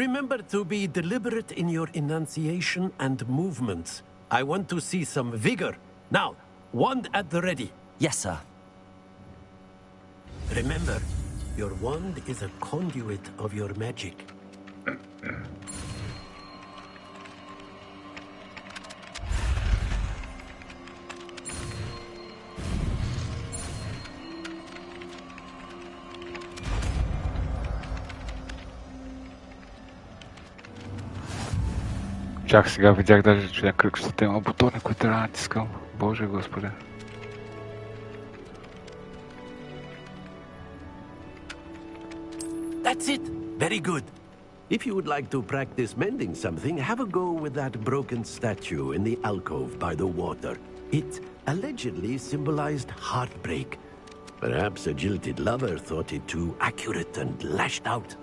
Remember to be deliberate in your enunciation and movements. I want to see some vigor. Now, wand at the ready. Yes, sir. Remember, your wand is a conduit of your magic. Чак сега видях даже, че някакъв има бутони, които трябва да натискам. Боже Господи. That's it. Very good. If you would like to practice mending something, have a go with that broken statue in the alcove by the water. It allegedly symbolized heartbreak. Perhaps a jilted lover thought it too accurate and lashed out.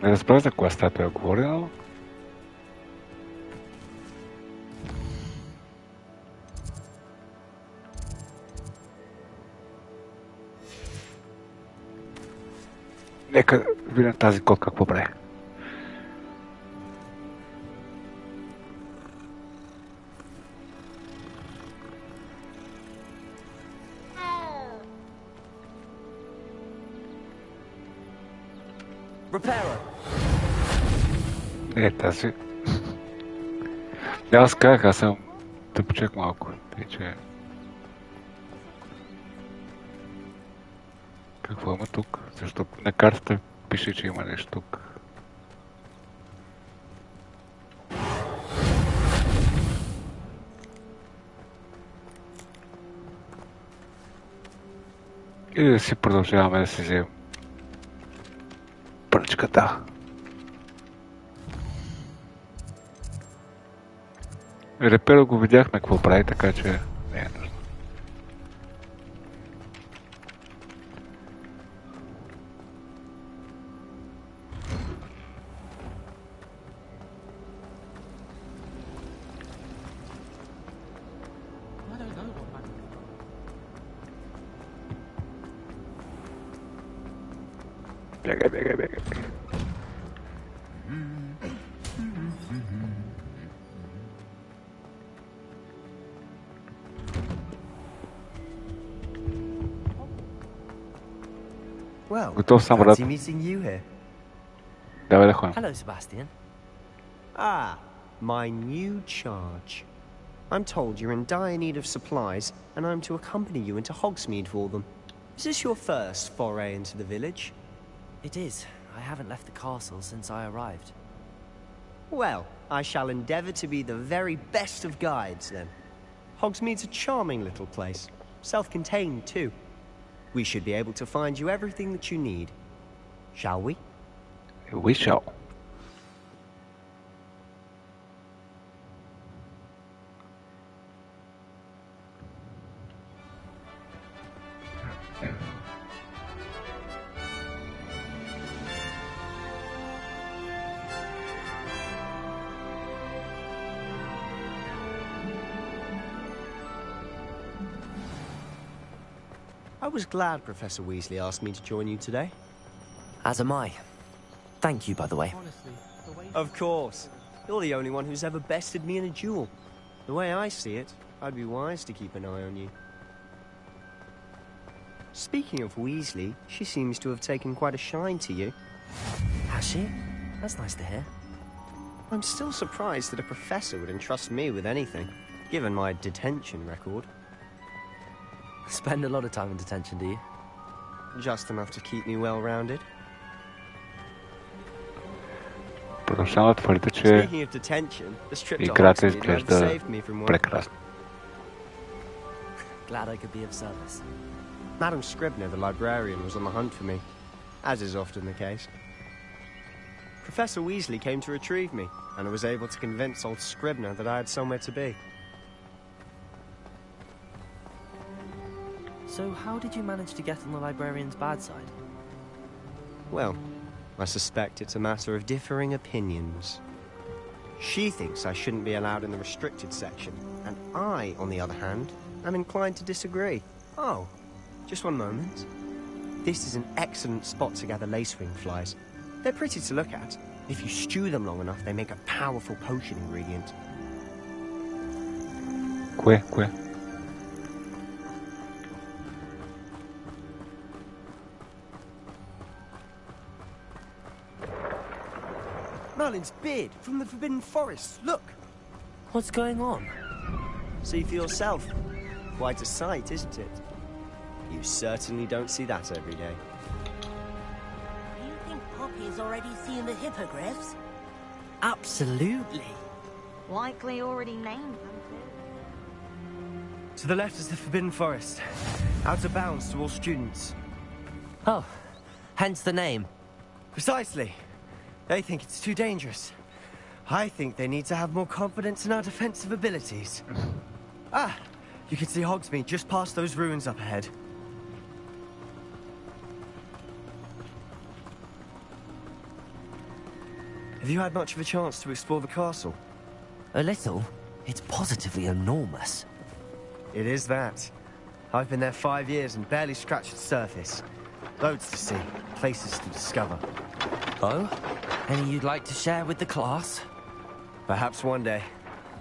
Не разбрах за коя статуя е говорила. Нека видим тази котка какво прави. Тази. Аз казах, аз съм тъпчек малко. Тъй, че... Какво има тук? Защо на картата пише, че има нещо тук? И да си продължаваме да си вземем пръчката. Репера го видяхме какво прави, така че не е нужно. Бегай, бегай, бегай. Well, Готов съм, брат. fancy meeting you here. Давай да ходим. Hello, Sebastian. Ah, my new charge. I'm told you're in dire need of supplies, and I'm to accompany you into Hogsmeade for them. Is this your first foray into the village? It is. I haven't left the castle since I arrived. Well, I shall endeavour to be the very best of guides, then. Hogsmeade's a charming little place. Self-contained, too. We should be able to find you everything that you need. Shall we? We shall. I was glad Professor Weasley asked me to join you today. As am I. Thank you, by the way. Of course. You're the only one who's ever bested me in a duel. The way I see it, I'd be wise to keep an eye on you. Speaking of Weasley, she seems to have taken quite a shine to you. Has she? That's nice to hear. I'm still surprised that a professor would entrust me with anything, given my detention record. Spend a lot of time in detention, do you? Just enough to keep me well-rounded. Продължавам да твърдя, че Speaking of detention, this trip to играта Hogsmeade never изглежда saved me from work. прекрасно. Glad I could be of service. Madam Scribner, the librarian, was on the hunt for me, as is often the case. Professor Weasley came to retrieve me, and I was able to convince old Scribner that I had somewhere to be. So how did you manage to get on the librarian's bad side? Well, I suspect it's a matter of differing opinions. She thinks I shouldn't be allowed in the restricted section, and I, on the other hand, am inclined to disagree. Oh, just one moment. This is an excellent spot to gather lacewing flies. They're pretty to look at. If you stew them long enough, they make a powerful potion ingredient. Кое? Merlin's beard from the Forbidden Forest. Look! What's going on? See for yourself. Quite a sight, isn't it? You certainly don't see that every day. You think Poppy He's already seen the hippogriffs. Absolutely. Likely already named them too. To the left is the Forbidden Forest. Out of bounds to all students. Oh, hence the name. Precisely. They think it's too dangerous. I think they need to have more confidence in our defensive abilities. Ah, you can see Hogsmeade just past those ruins up ahead. Have you had much of a chance to explore the castle? A little. It's positively enormous. It is that. I've been there 5 years and barely scratched the surface. Loads to see, places to discover. Oh? Any you'd like to share with the class? Perhaps one day.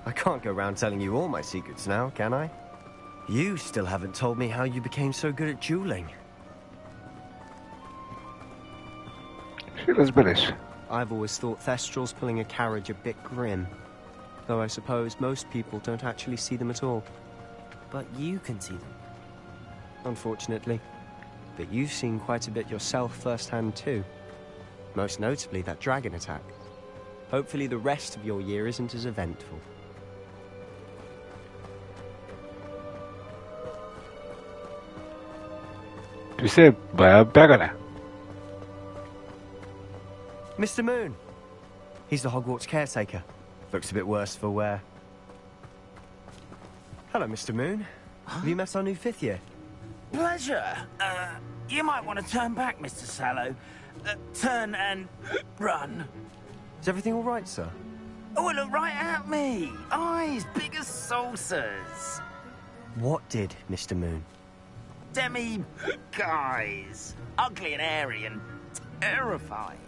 I can't go around telling you all my secrets now, can I? You still haven't told me how you became so good at dueling. I've always thought Thestrals pulling a carriage a bit grim. Though I suppose most people don't actually see them at all. But you can see them. Unfortunately. But you've seen quite a bit yourself firsthand too. Most notably that dragon attack. Hopefully the rest of your year isn't as eventful. Tu sais, bägarna. Mr. Moon. He's the Hogwarts caretaker. Looks a bit worse for wear. Hello, Mr. Moon. Have you met our new 5th year? Pleasure. You might want to turn back, Mr. Sallow. Turn and run. Is everything all right, sir? Oh, look right at me. Eyes big as saucers. What did, Mr. Moon? Guys. Ugly and hairy and terrifying.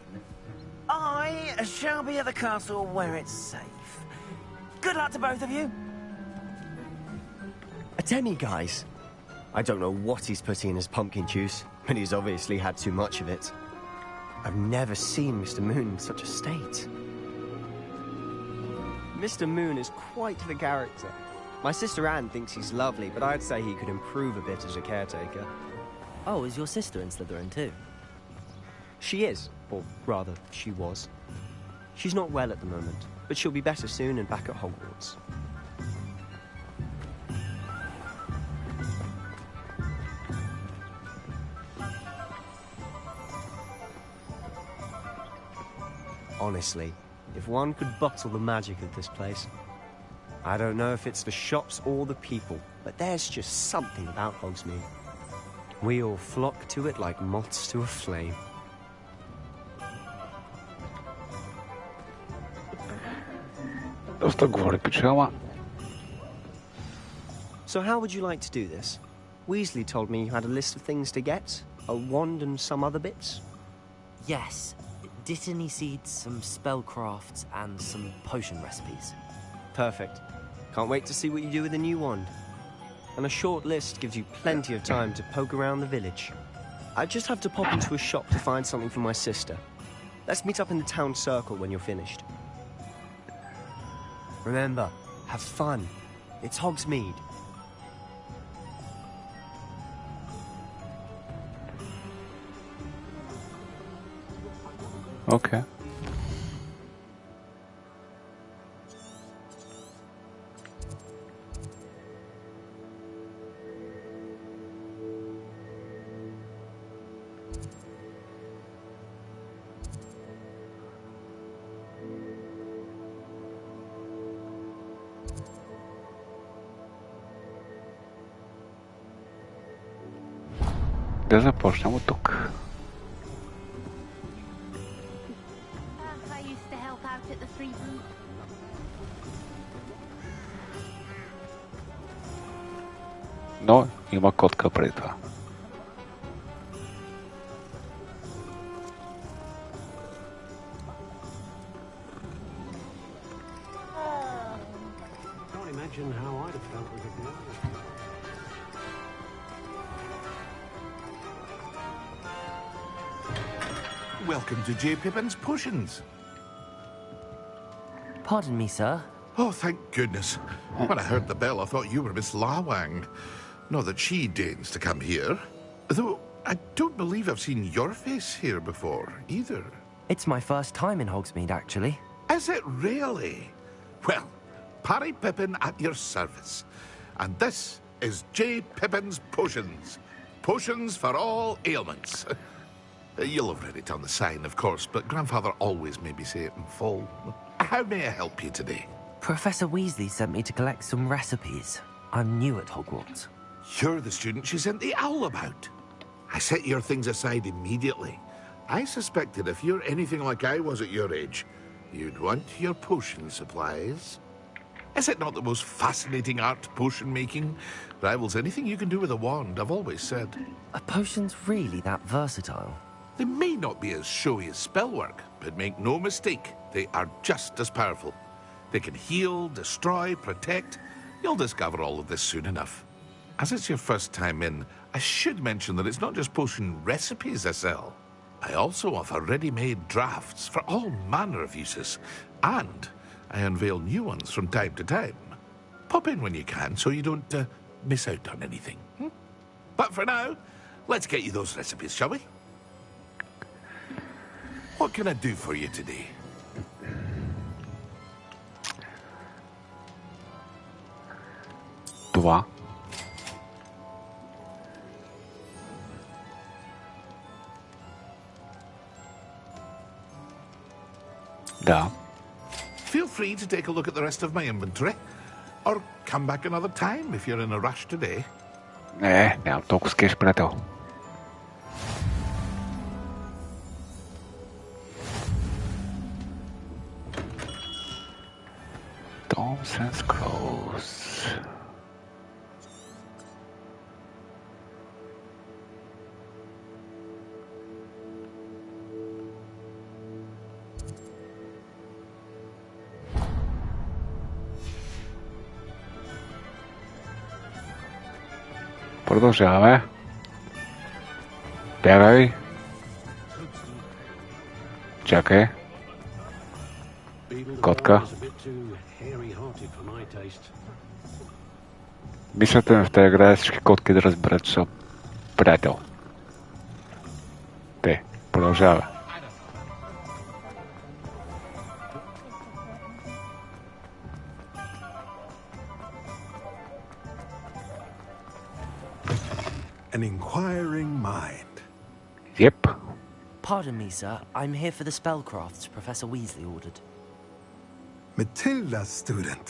I shall be at the castle where it's safe. Good luck to both of you. A demi-guise? I don't know what he's putting in his pumpkin juice, but he's obviously had too much of it. I've never seen Mr. Moon in such a state. Mr. Moon is quite the character. My sister Anne thinks he's lovely, but I'd say he could improve a bit as a caretaker. Oh, is your sister in Slytherin too? She is, or rather, she was. She's not well at the moment, but she'll be better soon and back at Hogwarts. Honestly, if one could bottle the magic of this place. I don't know if it's the shops or the people, but there's just something about Hogsmeade. We all flock to it like moths to a flame. Доста говори, пичама. So how would you like to do this? Weasley told me you had a list of things to get, a wand and some other bits. Yes. Dittany seeds, some spellcrafts, and some potion recipes. Perfect. Can't wait to see what you do with the new wand. And a short list gives you plenty of time to poke around the village. I just have to pop into a shop to find something for my sister. Let's meet up in the town circle when you're finished. Remember, have fun. It's Hogsmeade. Okay. Да започнем от тук. I used to help out at the Three Boots. Но има котка преди това. Can't imagine how I'd have felt with it. Welcome to J. Pippin's Potions. Pardon me, sir. Oh, thank goodness. When I heard the bell, I thought you were Miss Lawang. Not that she deigns to come here. Though, I don't believe I've seen your face here before, either. It's my first time in Hogsmeade, actually. Is it really? Well, Parry Pippin at your service. And this is J. Pippin's Potions. Potions for all ailments. You'll have read it on the sign, of course, but Grandfather always made me say it in full. How may I help you today? Professor Weasley sent me to collect some recipes. I'm new at Hogwarts. You're the student she sent the owl about. I set your things aside immediately. I suspected if you're anything like I was at your age, you'd want your potion supplies. Is it not the most fascinating art, potion making? Rivals anything you can do with a wand, I've always said. Are potions really that versatile? They may not be as showy as spellwork, but make no mistake, they are just as powerful. They can heal, destroy, protect. You'll discover all of this soon enough. As it's your first time in, I should mention that it's not just potion recipes I sell. I also offer ready-made drafts for all manner of uses, and I unveil new ones from time to time. Pop in when you can so you don't miss out on anything. But for now, let's get you those recipes, shall we? What can I do for you today? Това. Да. Feel free to take a look at the rest of my inventory. Or come back another time if you're in a rush today. Нямам толкова скеш, приятел. Thompson's Close. Продължаваме. Бягай. Чакай. Котка. Мисълта ми в тази игра е всички котки да разберат, че са приятел. Те, продължава. An inquiring mind. Yep. Pardon me, sir. I'm here for the spellcrafts Professor Weasley ordered. Matilda, student.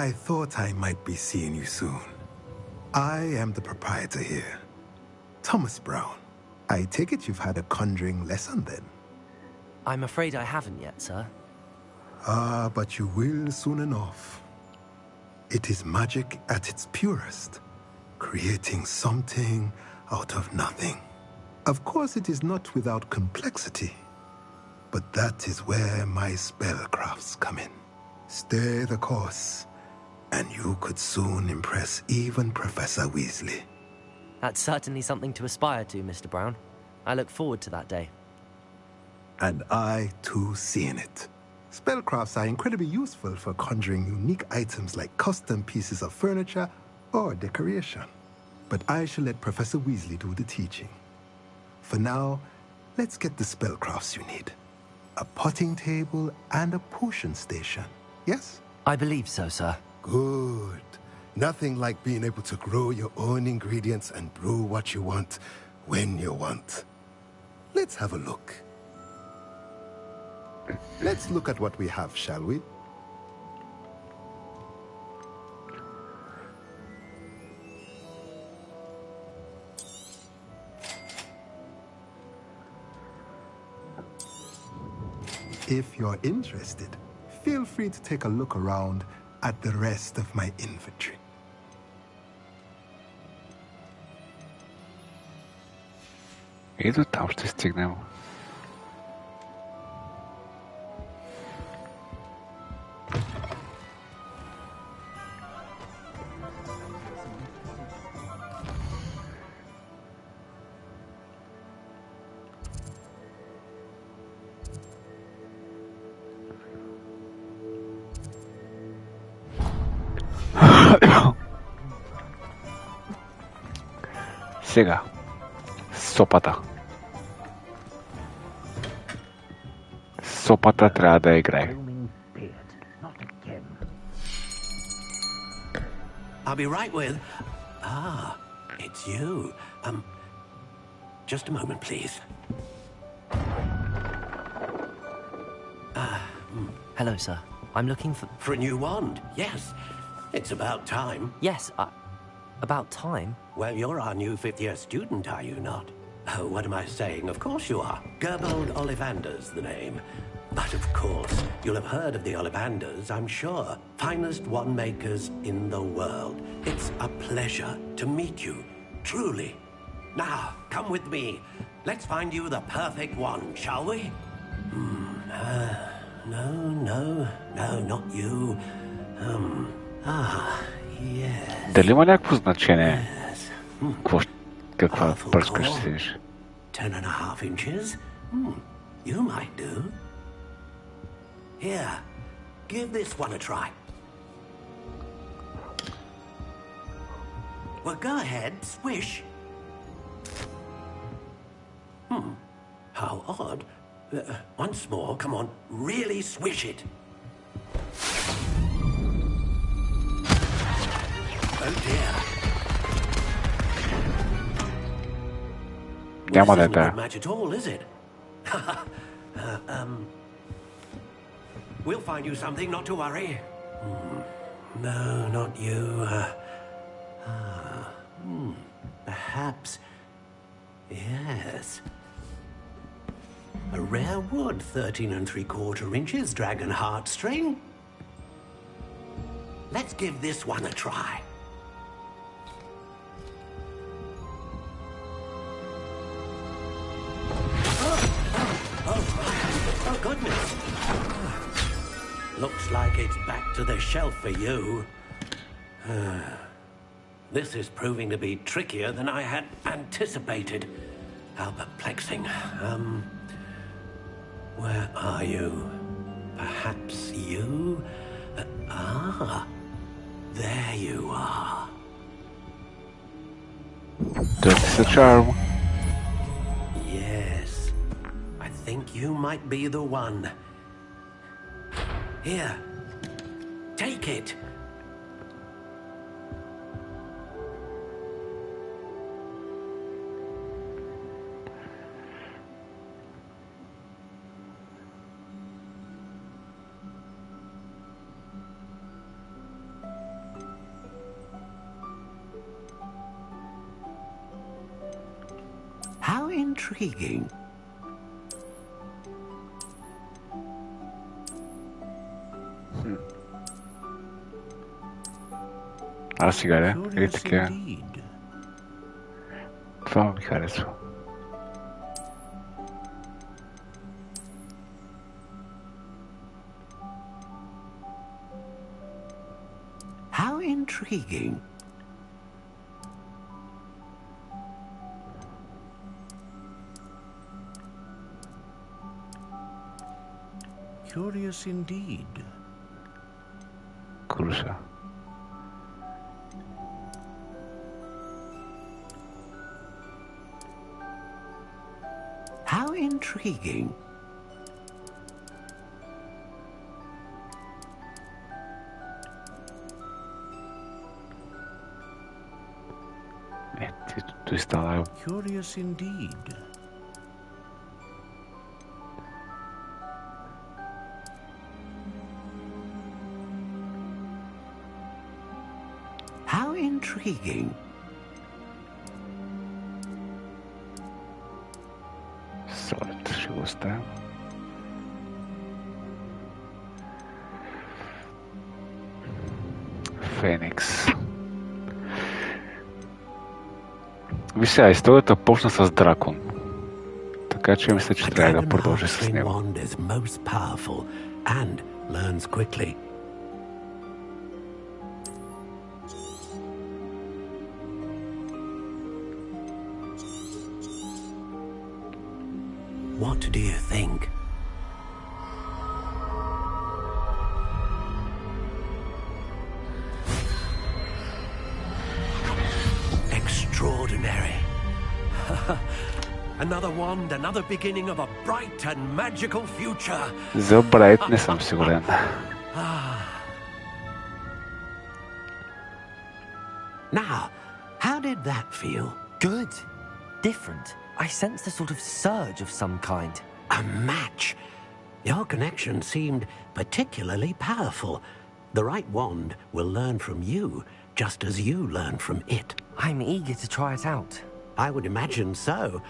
I thought I might be seeing you soon. I am the proprietor here, Thomas Brown. I take it you've had a conjuring lesson then? I'm afraid I haven't yet, sir. But you will soon enough. It is magic at its purest, creating something out of nothing. Of course, it is not without complexity, but that is where my spellcrafts come in. Stay the course, and you could soon impress even Professor Weasley. That's certainly something to aspire to, Mr. Brown. I look forward to that day. And I, too, seeing it. Spellcrafts are incredibly useful for conjuring unique items like custom pieces of furniture or decoration. But I shall let Professor Weasley do the teaching. For now, let's get the spellcrafts you need. A potting table and a potion station, yes? I believe so, sir. Good. Nothing like being able to grow your own ingredients and brew what you want when you want. Let's have a look. Let's look at what we have, shall we? If you're interested, feel free to take a look around at the rest of my inventory. И до там ще стигнем. Сега. Сопата. сопата трябва да играе. I'll be right with... Ah, it's you. Just a moment, please. Hello, sir. I'm looking for... For a new wand, yes. It's about time. Yes, about time? Well, you're our new fifth-year student, are you not? Oh, what am I saying? Of course you are. Gerbold Ollivander's the name. But of course, you'll have heard of the Ollivanders, I'm sure. Finest wand makers in the world. It's a pleasure to meet you, truly. Now, come with me. Let's find you the perfect one, shall we? No, not you. Yes. Дали има някакво значение? Каква пръчка ще седиш? 10.5 inches? You might do. Here, give this one a try. Well, go ahead, swish. How odd. Once more, come on, really swish it. Oh dear. Няма да е This isn't тая. good match at all, is it? We'll find you something, not to worry. No, not you. Perhaps. Yes. A rare wood, 13 3/4 inches, dragon heartstring. Let's give this one a try. Oh, goodness. Looks like it's back to the shelf for you. This is proving to be trickier than I had anticipated. How perplexing. Where are you? Perhaps you? There you are. That's the charm. Yes. I think you might be the one. Here. Take it. How intriguing. А сега да? Или така? Това ми харесва. How intriguing. Curious indeed. Круша. How intriguing. Tu stala. Curious indeed. How intriguing. Сорт ще го оставим. Феникс. Виж сега, историята почна с дракон. Така че мисля, че трябва да продължи с него. What do you think? Extraordinary. Another wand, another beginning of a bright and magical future. За Брайт не съм сигурен. Now, how did that feel? Good. Different. I sensed a sort of surge of some kind. A match. Your connection seemed particularly powerful. The right wand will learn from you, just as you learn from it. I'm eager to try it out. I would imagine so.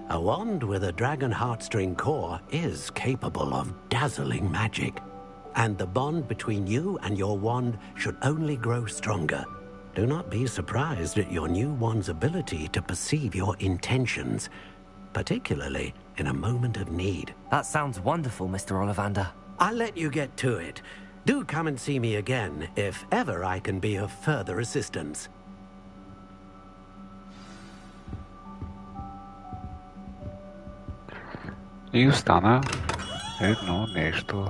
A wand with a dragon heartstring core is capable of dazzling magic. And the bond between you and your wand should only grow stronger. Do not be surprised at your new wand's ability to perceive your intentions, particularly in a moment of need. That sounds wonderful, Mr. Ollivander. I'll let you get to it. Do come and see me again if ever I can be of further assistance. И остана едно нещо.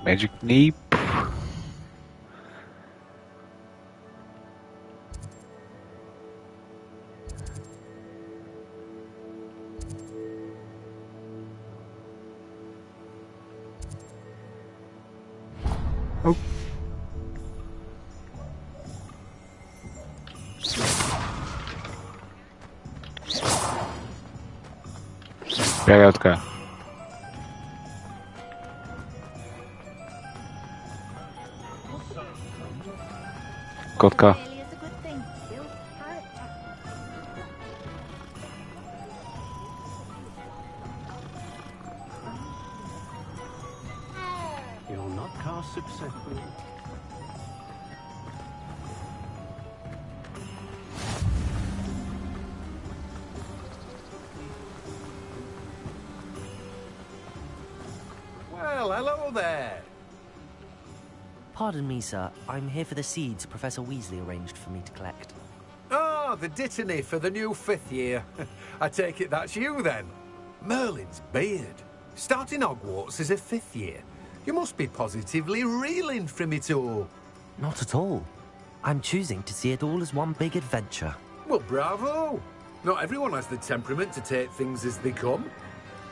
Magic Nip. Бягай откъде. Котка. You'll not cast successfully. Well, hello there. Pardon me, sir. I'm here for the seeds Professor Weasley arranged for me to collect. Oh, the dittany for the new 5th year. I take it that's you, then. Merlin's beard. Starting Hogwarts as a 5th year. You must be positively reeling from it all. Not at all. I'm choosing to see it all as one big adventure. Well, bravo. Not everyone has the temperament to take things as they come.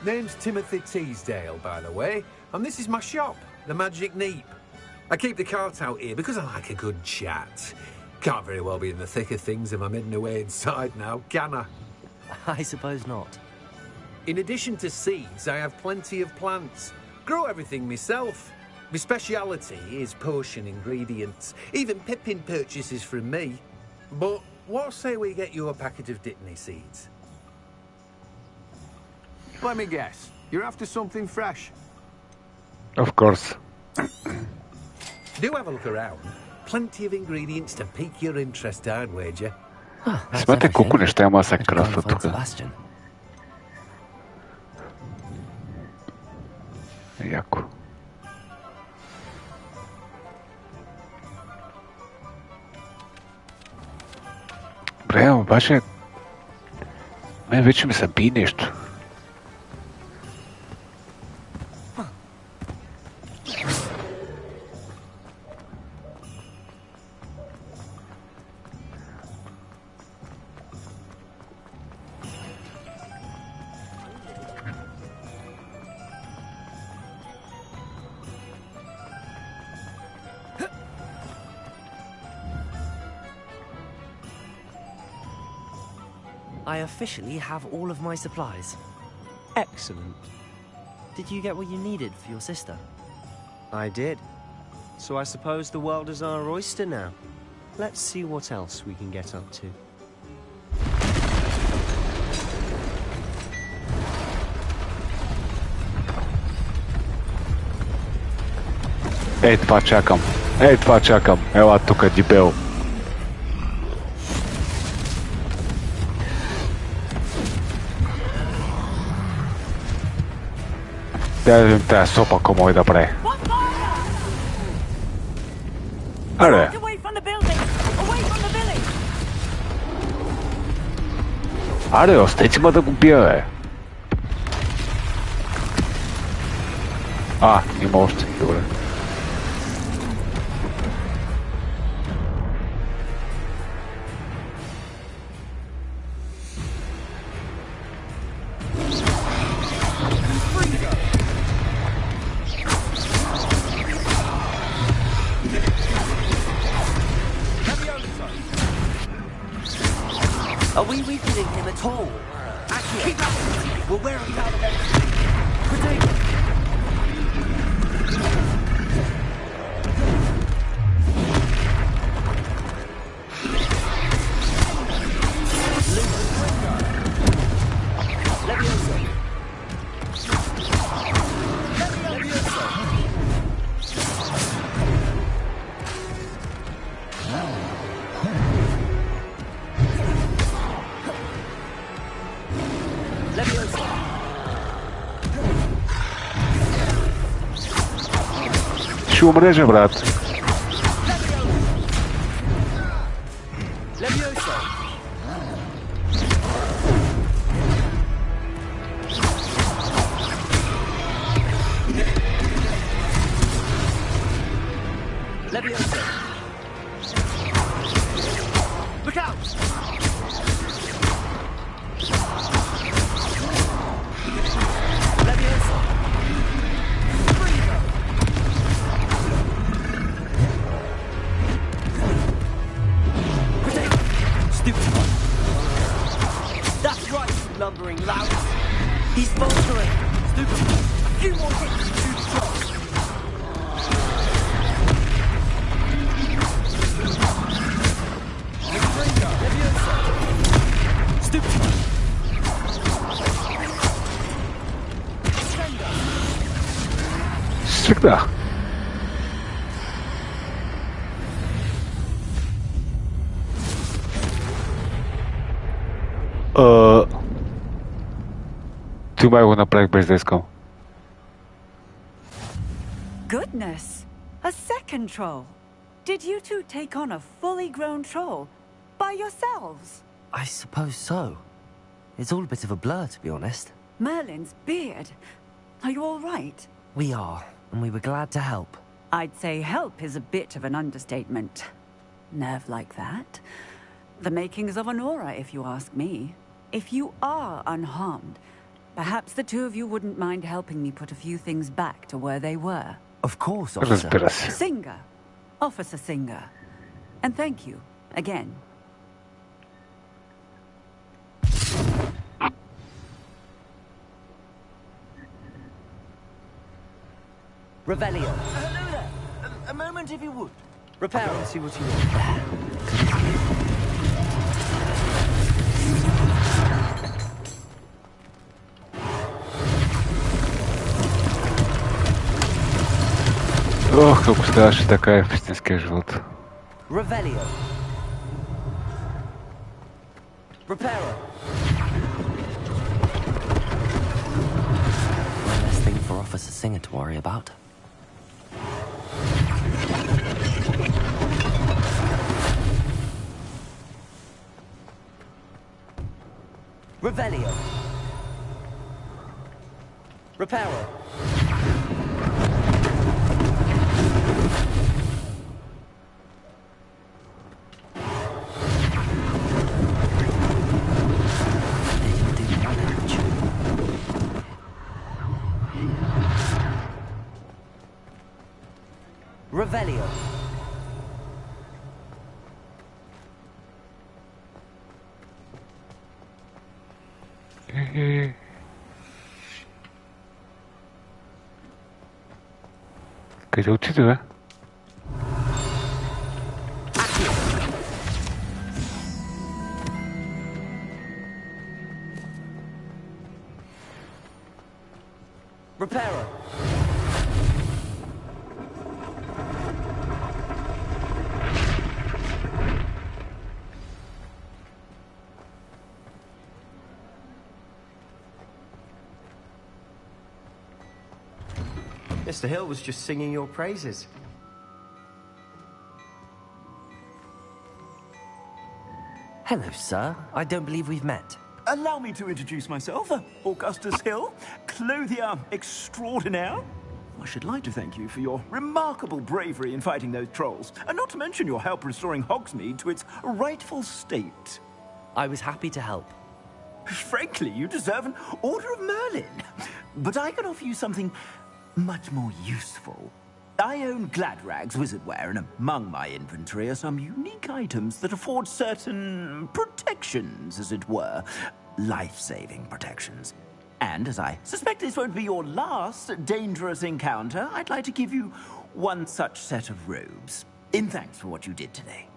Name's Timothy Teasdale, by the way, and this is my shop, the Magic Neep. I keep the cart out here because I like a good chat. Can't very well be in the thick of things if I'm hidden away inside now, can I? I suppose not. In addition to seeds, I have plenty of plants. Grow everything myself. My speciality is potion ingredients. Even Pippin purchases from me. But what say we get you a packet of Dittany seeds? Let me guess. You're after something fresh? Of course. Do have a look around. Plenty of ingredients to pique your interest, I'd wager. Смятай колко неща има да се крафтват тук. Яко. Добре, обаче мен вече ми се би нещо. I officially have all of my supplies. Excellent. Did you get what you needed for your sister? I did. So I suppose the world is our oyster now. Let's see what else we can get up to. Ей, това чакам. Ей, това чакам. Ела тук, дебел. Да видим тая сопа, кому е да прави. Аре. Аре, остете ма да го бия, бе. А, има още. Добре. Are we weakening him at all? Keep up! We'll wear him down eventually. Protect! Ще умреш, брат. Look out! That's right, you lumbering lout. He's faltering. Stupid. A few more hits to the drop. Stupid. Всегда. Ти май го направих без да искам. Goodness! A second troll! Did you two take on a fully grown troll? By yourselves? I suppose so. It's all a bit of a blur, to be honest. Merlin's beard. Are you all right? We are, and we were glad to help. I'd say help is a bit of an understatement. Nerve like that. The makings of an aura, if you ask me. If you are unharmed, perhaps the two of you wouldn't mind helping me put a few things back to where they were. Of course, officer. Singer. Officer Singer. And thank you, again. Revelio. Hello there. A moment if you would. Repair. Let's see what you want there. Ох, как ставаше такая в истинския живот. Revelio. Reparo. One less thing for Officer Singer to worry about. Revelio. Reparo. Revelio. Къде отиде, бе? Reparo. Mr. Hill was just singing your praises. Hello, sir. I don't believe we've met. Allow me to introduce myself, Augustus Hill, clothier extraordinaire. I should like to thank you for your remarkable bravery in fighting those trolls, and not to mention your help restoring Hogsmeade to its rightful state. I was happy to help. Frankly, you deserve an Order of Merlin. But I can offer you something much more useful. I own Gladrag's wizardware, and among my inventory are some unique items that afford certain protections, as it were. Life-saving protections. And as I suspect this won't be your last dangerous encounter, I'd like to give you one such set of robes, in thanks for what you did today.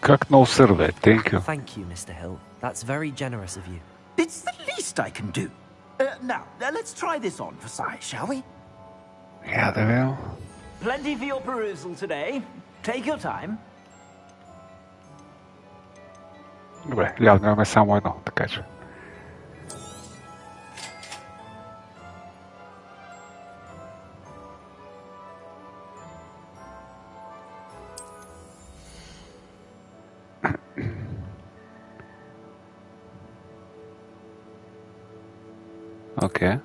Как no survey, thank you. Thank you, Mr. Hill. That's very generous of you. It's the least I can do. Now, let's try this on for size, shall we? Я да видим. Plenty for your perusal today. Take your time. Добре, явно имаме само едно, така че. Окей.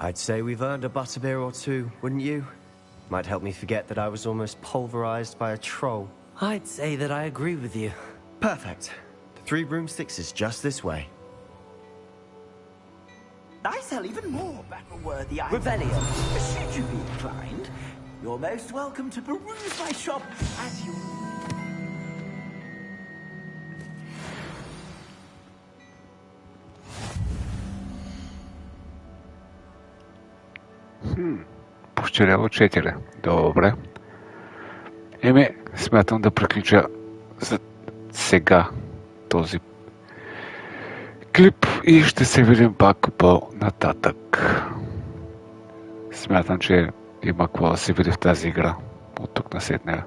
I'd say we've earned a butterbeer or two, wouldn't you? Might help me forget that I was almost pulverized by a troll. I'd say that I agree with you. Perfect. The 3 broomsticks is just this way. I sell even more battle-worthy items. Rebellion. Should you be inclined, you're most welcome to peruse my shop as you... Пощеряло 4. Добре. Смятам да приключа за сега този клип и ще се видим пак по-нататък. Смятам, че има какво да се види в тази игра от тук насетне.